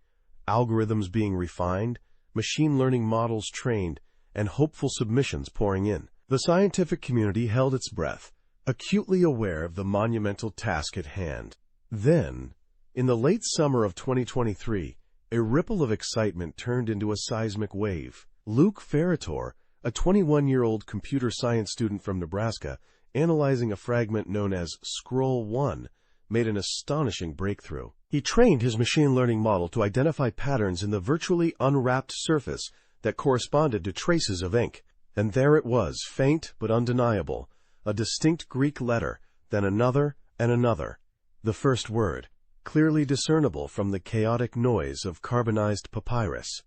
algorithms being refined, machine learning models trained, and hopeful submissions pouring in. The scientific community held its breath, acutely aware of the monumental task at hand. Then, in the late summer of 2023, a ripple of excitement turned into a seismic wave. Luke Ferrator, a 21-year-old computer science student from Nebraska, analyzing a fragment known as Scroll 1, made an astonishing breakthrough. He trained his machine learning model to identify patterns in the virtually unwrapped surface that corresponded to traces of ink. And there it was, faint but undeniable, a distinct Greek letter, then another and another. The first word, clearly discernible from the chaotic noise of carbonized papyrus.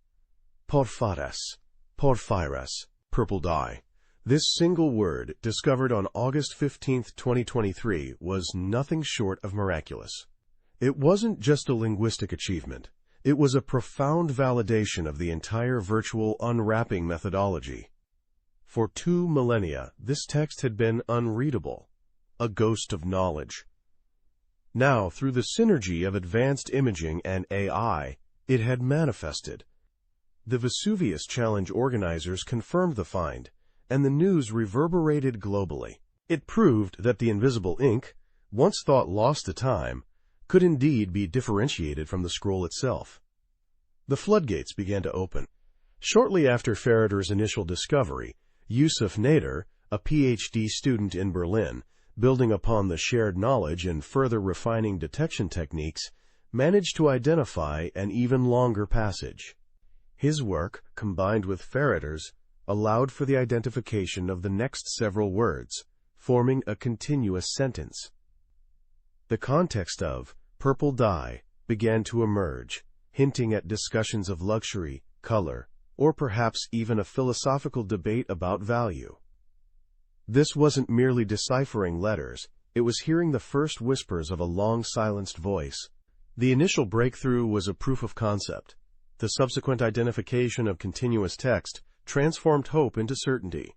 Porphyros, porphyros, purple dye. This single word, discovered on August 15, 2023, was nothing short of miraculous. It wasn't just a linguistic achievement. It was a profound validation of the entire virtual unwrapping methodology. For 2 millennia, this text had been unreadable, a ghost of knowledge. Now, through the synergy of advanced imaging and AI, it had manifested. The Vesuvius Challenge organizers confirmed the find, and the news reverberated globally. It proved that the invisible ink, once thought lost to time, could indeed be differentiated from the scroll itself. The floodgates began to open. Shortly after Ferrator's initial discovery, Yusuf Nader, a PhD student in Berlin, building upon the shared knowledge and further refining detection techniques, managed to identify an even longer passage. His work, combined with Ferrator's, allowed for the identification of the next several words, forming a continuous sentence. The context of purple dye began to emerge, hinting at discussions of luxury, color, or perhaps even a philosophical debate about value. This wasn't merely deciphering letters, it was hearing the first whispers of a long-silenced voice. The initial breakthrough was a proof of concept. The subsequent identification of continuous text transformed hope into certainty.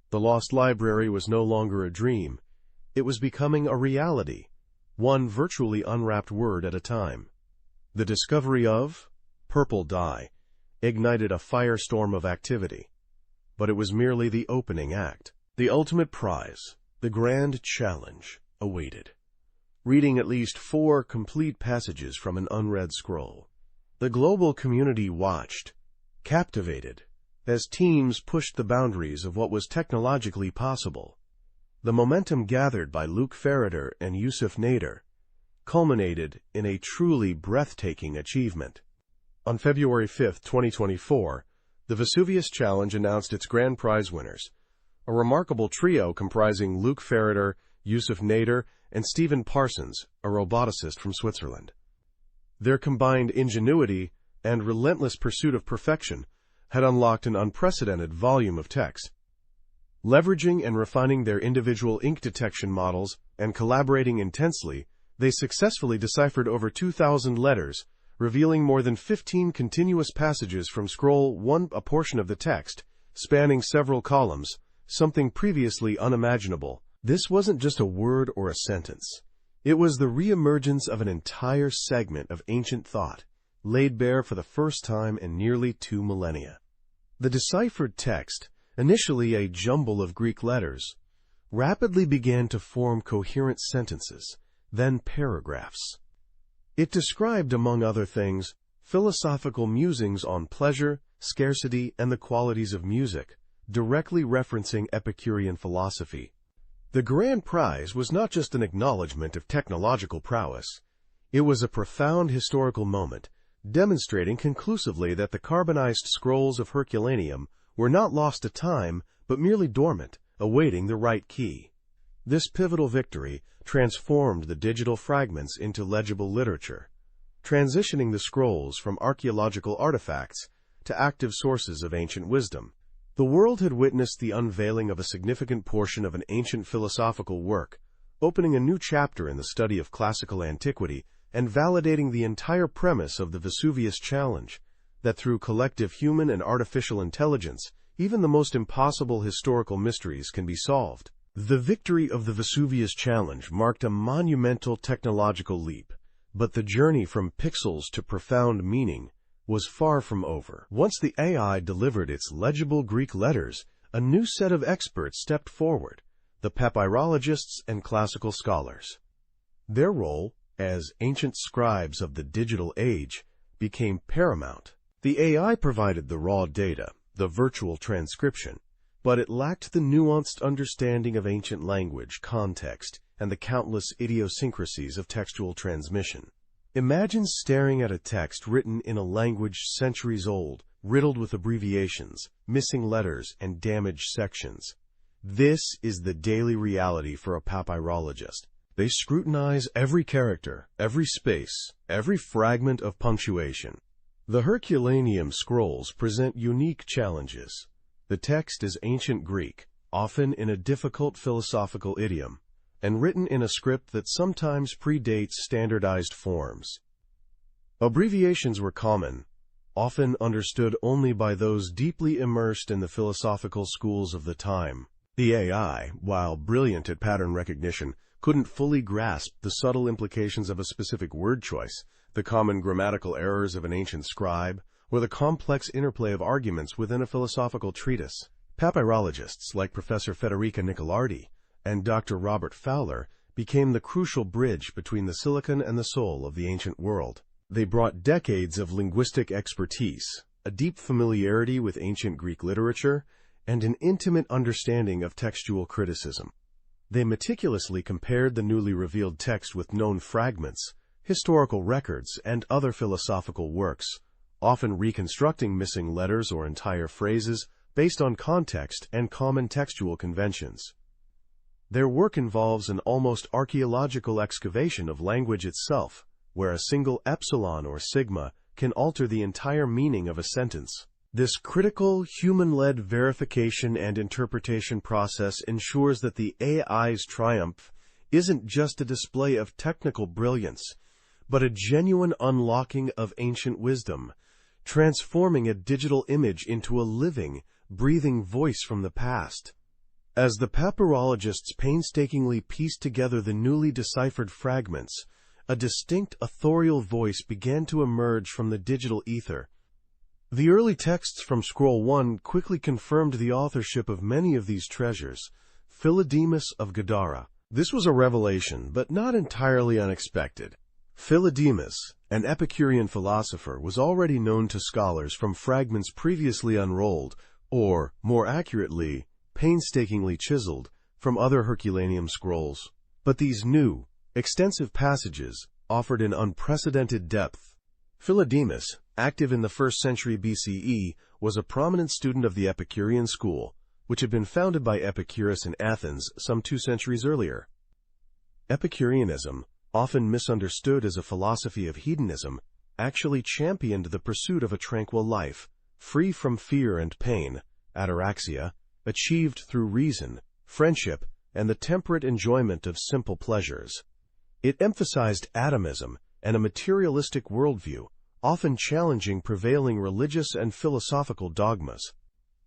The lost library was no longer a dream. It was becoming a reality, one virtually unwrapped word at a time. The discovery of purple dye ignited a firestorm of activity. But it was merely the opening act. The ultimate prize, the grand challenge, awaited. Reading at least 4 complete passages from an unread scroll. The global community watched, captivated, as teams pushed the boundaries of what was technologically possible. The momentum gathered by Luke Ferrator and Yusuf Nader culminated in a truly breathtaking achievement. On February 5, 2024, the Vesuvius Challenge announced its grand prize winners, a remarkable trio comprising Luke Ferrator, Yusuf Nader, and Stephen Parsons, a roboticist from Switzerland. Their combined ingenuity and relentless pursuit of perfection had unlocked an unprecedented volume of text. Leveraging and refining their individual ink detection models and collaborating intensely, they successfully deciphered over 2,000 letters, revealing more than 15 continuous passages from scroll 1, a portion of the text, spanning several columns, something previously unimaginable. This wasn't just a word or a sentence. It was the reemergence of an entire segment of ancient thought, laid bare for the first time in nearly 2 millennia. The deciphered text, initially a jumble of Greek letters, rapidly began to form coherent sentences, then paragraphs. It described, among other things, philosophical musings on pleasure, scarcity, and the qualities of music, directly referencing Epicurean philosophy. The grand prize was not just an acknowledgment of technological prowess. It was a profound historical moment, demonstrating conclusively that the carbonized scrolls of Herculaneum were not lost to time, but merely dormant, awaiting the right key. This pivotal victory transformed the digital fragments into legible literature, transitioning the scrolls from archaeological artifacts to active sources of ancient wisdom. The world had witnessed the unveiling of a significant portion of an ancient philosophical work, opening a new chapter in the study of classical antiquity and validating the entire premise of the Vesuvius Challenge, that through collective human and artificial intelligence, even the most impossible historical mysteries can be solved. The victory of the Vesuvius Challenge marked a monumental technological leap, but the journey from pixels to profound meaning was far from over. Once the AI delivered its legible Greek letters, a new set of experts stepped forward, the papyrologists and classical scholars. Their role, as ancient scribes of the digital age, became paramount. The AI provided the raw data, the virtual transcription, but it lacked the nuanced understanding of ancient language, context, and the countless idiosyncrasies of textual transmission. Imagine staring at a text written in a language centuries old, riddled with abbreviations, missing letters, and damaged sections. This is the daily reality for a papyrologist. They scrutinize every character, every space, every fragment of punctuation. The Herculaneum scrolls present unique challenges. The text is ancient Greek, often in a difficult philosophical idiom, and written in a script that sometimes predates standardized forms. Abbreviations were common, often understood only by those deeply immersed in the philosophical schools of the time. The AI, while brilliant at pattern recognition, couldn't fully grasp the subtle implications of a specific word choice, the common grammatical errors of an ancient scribe, or the complex interplay of arguments within a philosophical treatise. Papyrologists like Professor Federica Nicolardi and Dr. Robert Fowler became the crucial bridge between the silicon and the soul of the ancient world. They brought decades of linguistic expertise, a deep familiarity with ancient Greek literature, and an intimate understanding of textual criticism. They meticulously compared the newly revealed text with known fragments, historical records, and other philosophical works, often reconstructing missing letters or entire phrases based on context and common textual conventions. Their work involves an almost archaeological excavation of language itself, where a single epsilon or sigma can alter the entire meaning of a sentence. This critical, human-led verification and interpretation process ensures that the AI's triumph isn't just a display of technical brilliance, but a genuine unlocking of ancient wisdom, transforming a digital image into a living, breathing voice from the past. As the papyrologists painstakingly pieced together the newly deciphered fragments, a distinct authorial voice began to emerge from the digital ether. The early texts from Scroll 1 quickly confirmed the authorship of many of these treasures. Philodemus of Gadara. This was a revelation, but not entirely unexpected. Philodemus, an Epicurean philosopher, was already known to scholars from fragments previously unrolled, or, more accurately, painstakingly chiseled, from other Herculaneum scrolls. But these new, extensive passages offered an unprecedented depth. Philodemus, active in the 1st century BCE, was a prominent student of the Epicurean school, which had been founded by Epicurus in Athens some 2 centuries earlier. Epicureanism, often misunderstood as a philosophy of hedonism, actually championed the pursuit of a tranquil life, free from fear and pain, ataraxia, achieved through reason, friendship, and the temperate enjoyment of simple pleasures. It emphasized atomism and a materialistic worldview, often challenging prevailing religious and philosophical dogmas.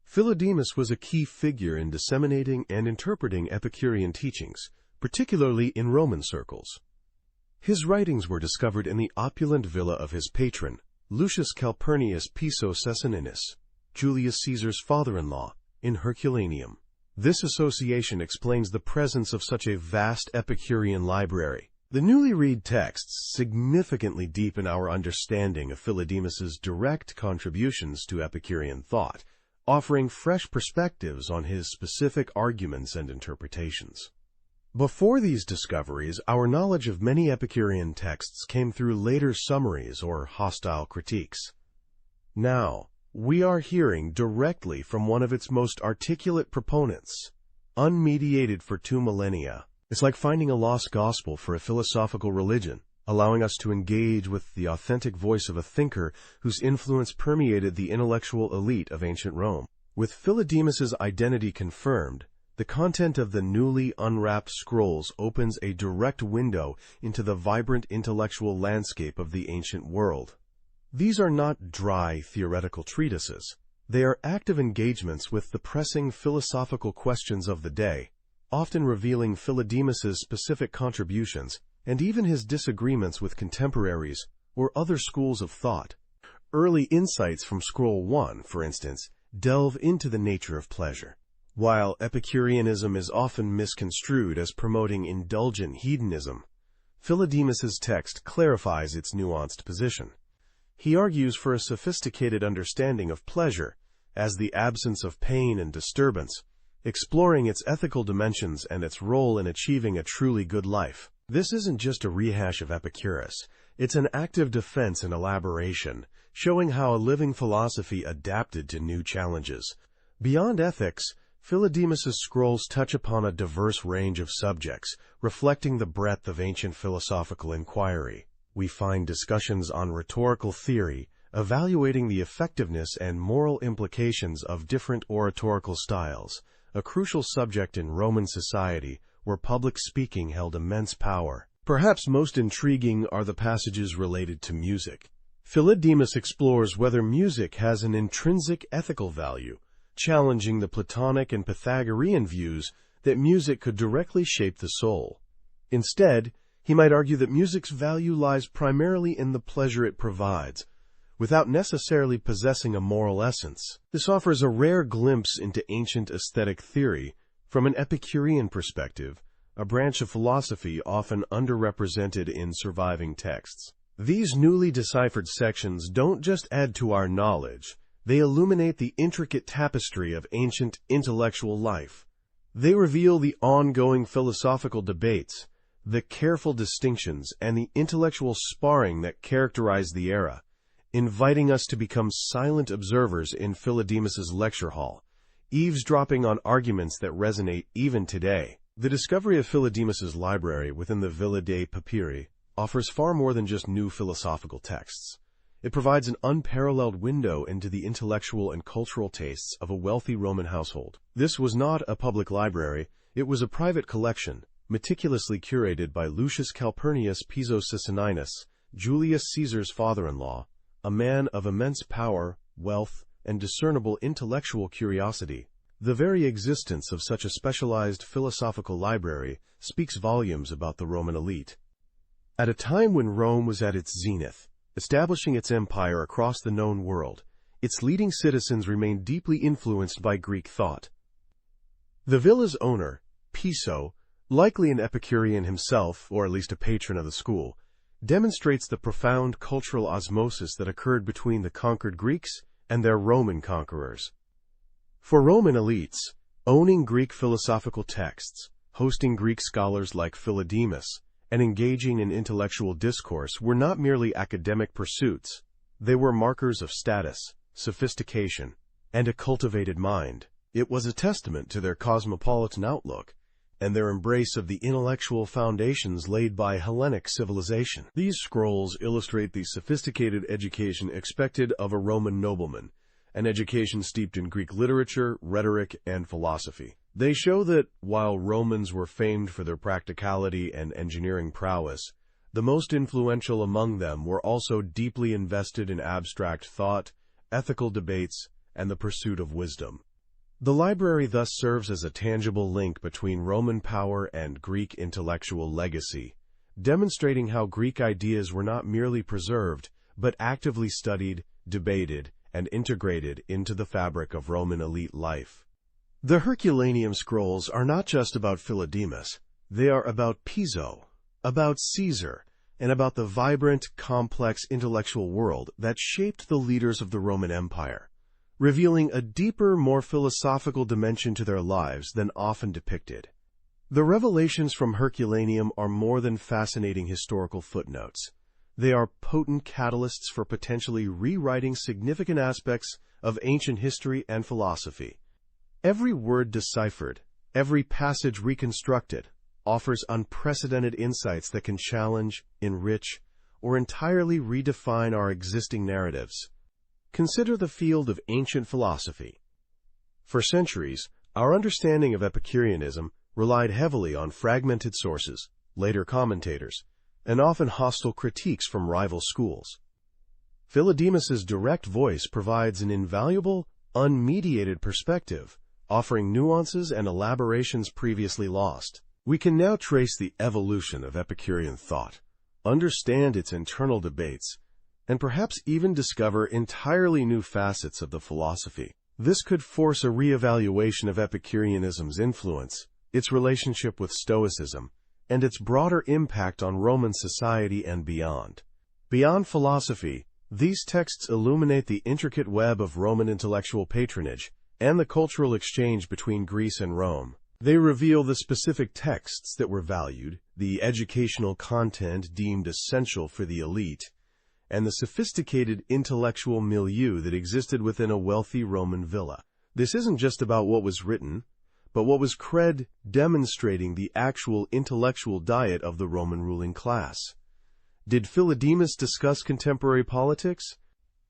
Philodemus was a key figure in disseminating and interpreting Epicurean teachings, particularly in Roman circles. His writings were discovered in the opulent villa of his patron, Lucius Calpurnius Piso Cessaninus, Julius Caesar's father-in-law, in Herculaneum. This association explains the presence of such a vast Epicurean library. The newly read texts significantly deepen our understanding of Philodemus's direct contributions to Epicurean thought, offering fresh perspectives on his specific arguments and interpretations. Before these discoveries, our knowledge of many Epicurean texts came through later summaries or hostile critiques. Now, we are hearing directly from one of its most articulate proponents, unmediated for 2 millennia. It's like finding a lost gospel for a philosophical religion, allowing us to engage with the authentic voice of a thinker whose influence permeated the intellectual elite of ancient Rome. With Philodemus's identity confirmed, the content of the newly unwrapped scrolls opens a direct window into the vibrant intellectual landscape of the ancient world. These are not dry theoretical treatises. They are active engagements with the pressing philosophical questions of the day, often revealing Philodemus's specific contributions and even his disagreements with contemporaries or other schools of thought. Early insights from Scroll 1, for instance, delve into the nature of pleasure. While Epicureanism is often misconstrued as promoting indulgent hedonism, Philodemus's text clarifies its nuanced position. He argues for a sophisticated understanding of pleasure as the absence of pain and disturbance, exploring its ethical dimensions and its role in achieving a truly good life. This isn't just a rehash of Epicurus. It's an active defense and elaboration, showing how a living philosophy adapted to new challenges. Beyond ethics, Philodemus's scrolls touch upon a diverse range of subjects, reflecting the breadth of ancient philosophical inquiry. We find discussions on rhetorical theory, evaluating the effectiveness and moral implications of different oratorical styles, a crucial subject in Roman society where public speaking held immense power. Perhaps most intriguing are the passages related to music. Philodemus explores whether music has an intrinsic ethical value, challenging the Platonic and Pythagorean views that music could directly shape the soul. Instead, he might argue that music's value lies primarily in the pleasure it provides, without necessarily possessing a moral essence. This offers a rare glimpse into ancient aesthetic theory from an Epicurean perspective, a branch of philosophy often underrepresented in surviving texts. These newly deciphered sections don't just add to our knowledge, they illuminate the intricate tapestry of ancient intellectual life. They reveal the ongoing philosophical debates, the careful distinctions, and the intellectual sparring that characterize the era, inviting us to become silent observers in Philodemus's lecture hall, eavesdropping on arguments that resonate even today. The discovery of Philodemus's library within the Villa dei Papyri offers far more than just new philosophical texts. It provides an unparalleled window into the intellectual and cultural tastes of a wealthy Roman household. This was not a public library, it was a private collection, meticulously curated by Lucius Calpurnius Piso Cessaninus, Julius Caesar's father-in-law, a man of immense power, wealth, and discernible intellectual curiosity. The very existence of such a specialized philosophical library speaks volumes about the Roman elite. At a time when Rome was at its zenith, establishing its empire across the known world, its leading citizens remained deeply influenced by Greek thought. The villa's owner, Piso, likely an Epicurean himself, or at least a patron of the school, demonstrates the profound cultural osmosis that occurred between the conquered Greeks and their Roman conquerors. For Roman elites, owning Greek philosophical texts, hosting Greek scholars like Philodemus, and engaging in intellectual discourse were not merely academic pursuits. They were markers of status, sophistication, and a cultivated mind. It was a testament to their cosmopolitan outlook and their embrace of the intellectual foundations laid by Hellenic civilization. These scrolls illustrate the sophisticated education expected of a Roman nobleman, an education steeped in Greek literature, rhetoric, and philosophy. They show that, while Romans were famed for their practicality and engineering prowess, the most influential among them were also deeply invested in abstract thought, ethical debates, and the pursuit of wisdom. The library thus serves as a tangible link between Roman power and Greek intellectual legacy, demonstrating how Greek ideas were not merely preserved, but actively studied, debated, and integrated into the fabric of Roman elite life. The Herculaneum scrolls are not just about Philodemus. They are about Piso, about Caesar, and about the vibrant, complex intellectual world that shaped the leaders of the Roman Empire, revealing a deeper, more philosophical dimension to their lives than often depicted. The revelations from Herculaneum are more than fascinating historical footnotes. They are potent catalysts for potentially rewriting significant aspects of ancient history and philosophy. Every word deciphered, every passage reconstructed, offers unprecedented insights that can challenge, enrich, or entirely redefine our existing narratives. Consider the field of ancient philosophy. For centuries, our understanding of Epicureanism relied heavily on fragmented sources, later commentators, and often hostile critiques from rival schools. Philodemus's direct voice provides an invaluable, unmediated perspective, offering nuances and elaborations previously lost. We can now trace the evolution of Epicurean thought, understand its internal debates, and perhaps even discover entirely new facets of the philosophy. This could force a re-evaluation of Epicureanism's influence, its relationship with Stoicism, and its broader impact on Roman society and beyond. Beyond philosophy, these texts illuminate the intricate web of Roman intellectual patronage and the cultural exchange between Greece and Rome. They reveal the specific texts that were valued, the educational content deemed essential for the elite, and the sophisticated intellectual milieu that existed within a wealthy Roman villa. This isn't just about what was written, but what was cred, demonstrating the actual intellectual diet of the Roman ruling class. Did Philodemus discuss contemporary politics?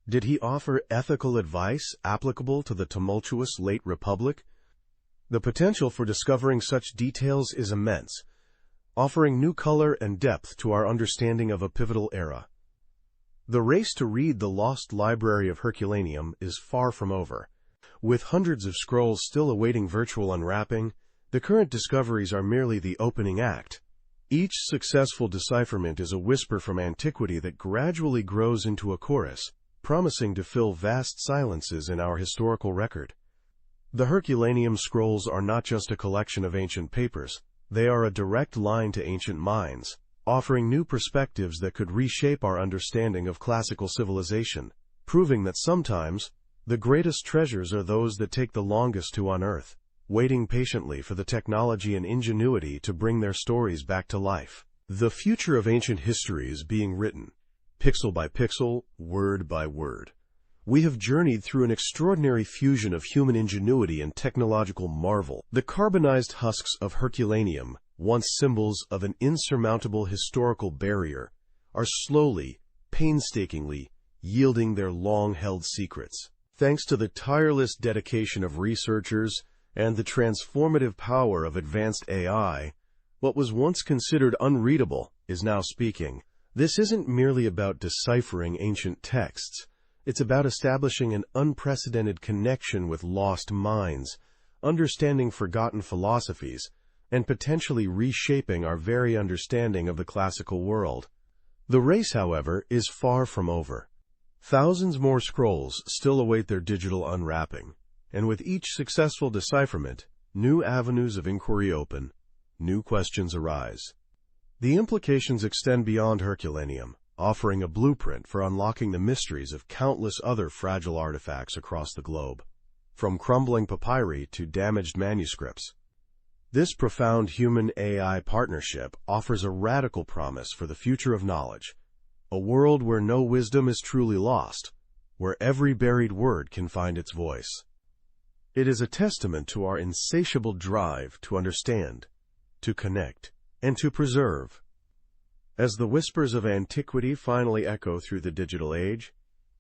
Did he offer ethical advice applicable to the tumultuous late Republic? The potential for discovering such details is immense, offering new color and depth to our understanding of a pivotal era. The race to read the lost library of Herculaneum is far from over. With hundreds of scrolls still awaiting virtual unwrapping, the current discoveries are merely the opening act. Each successful decipherment is a whisper from antiquity that gradually grows into a chorus, promising to fill vast silences in our historical record. The Herculaneum scrolls are not just a collection of ancient papers. They are a direct line to ancient minds, offering new perspectives that could reshape our understanding of classical civilization, proving that sometimes the greatest treasures are those that take the longest to unearth, waiting patiently for the technology and ingenuity to bring their stories back to life. The future of ancient history is being written, pixel by pixel, word by word. We have journeyed through an extraordinary fusion of human ingenuity and technological marvel. The carbonized husks of Herculaneum, once symbols of an insurmountable historical barrier, are slowly, painstakingly, yielding their long-held secrets. Thanks to the tireless dedication of researchers and the transformative power of advanced AI, what was once considered unreadable is now speaking. This isn't merely about deciphering ancient texts. It's about establishing an unprecedented connection with lost minds, understanding forgotten philosophies, and potentially reshaping our very understanding of the classical world. The race, however, is far from over. Thousands more scrolls still await their digital unwrapping, and with each successful decipherment, new avenues of inquiry open, new questions arise. The implications extend beyond Herculaneum, offering a blueprint for unlocking the mysteries of countless other fragile artifacts across the globe, from crumbling papyri to damaged manuscripts. This profound human-AI partnership offers a radical promise for the future of knowledge, a world where no wisdom is truly lost, where every buried word can find its voice. It is a testament to our insatiable drive to understand, to connect, and to preserve. As the whispers of antiquity finally echo through the digital age,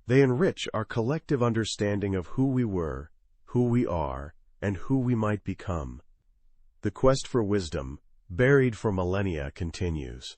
They enrich our collective understanding of who we were, who we are, and who we might become. The quest for wisdom, buried for millennia, continues.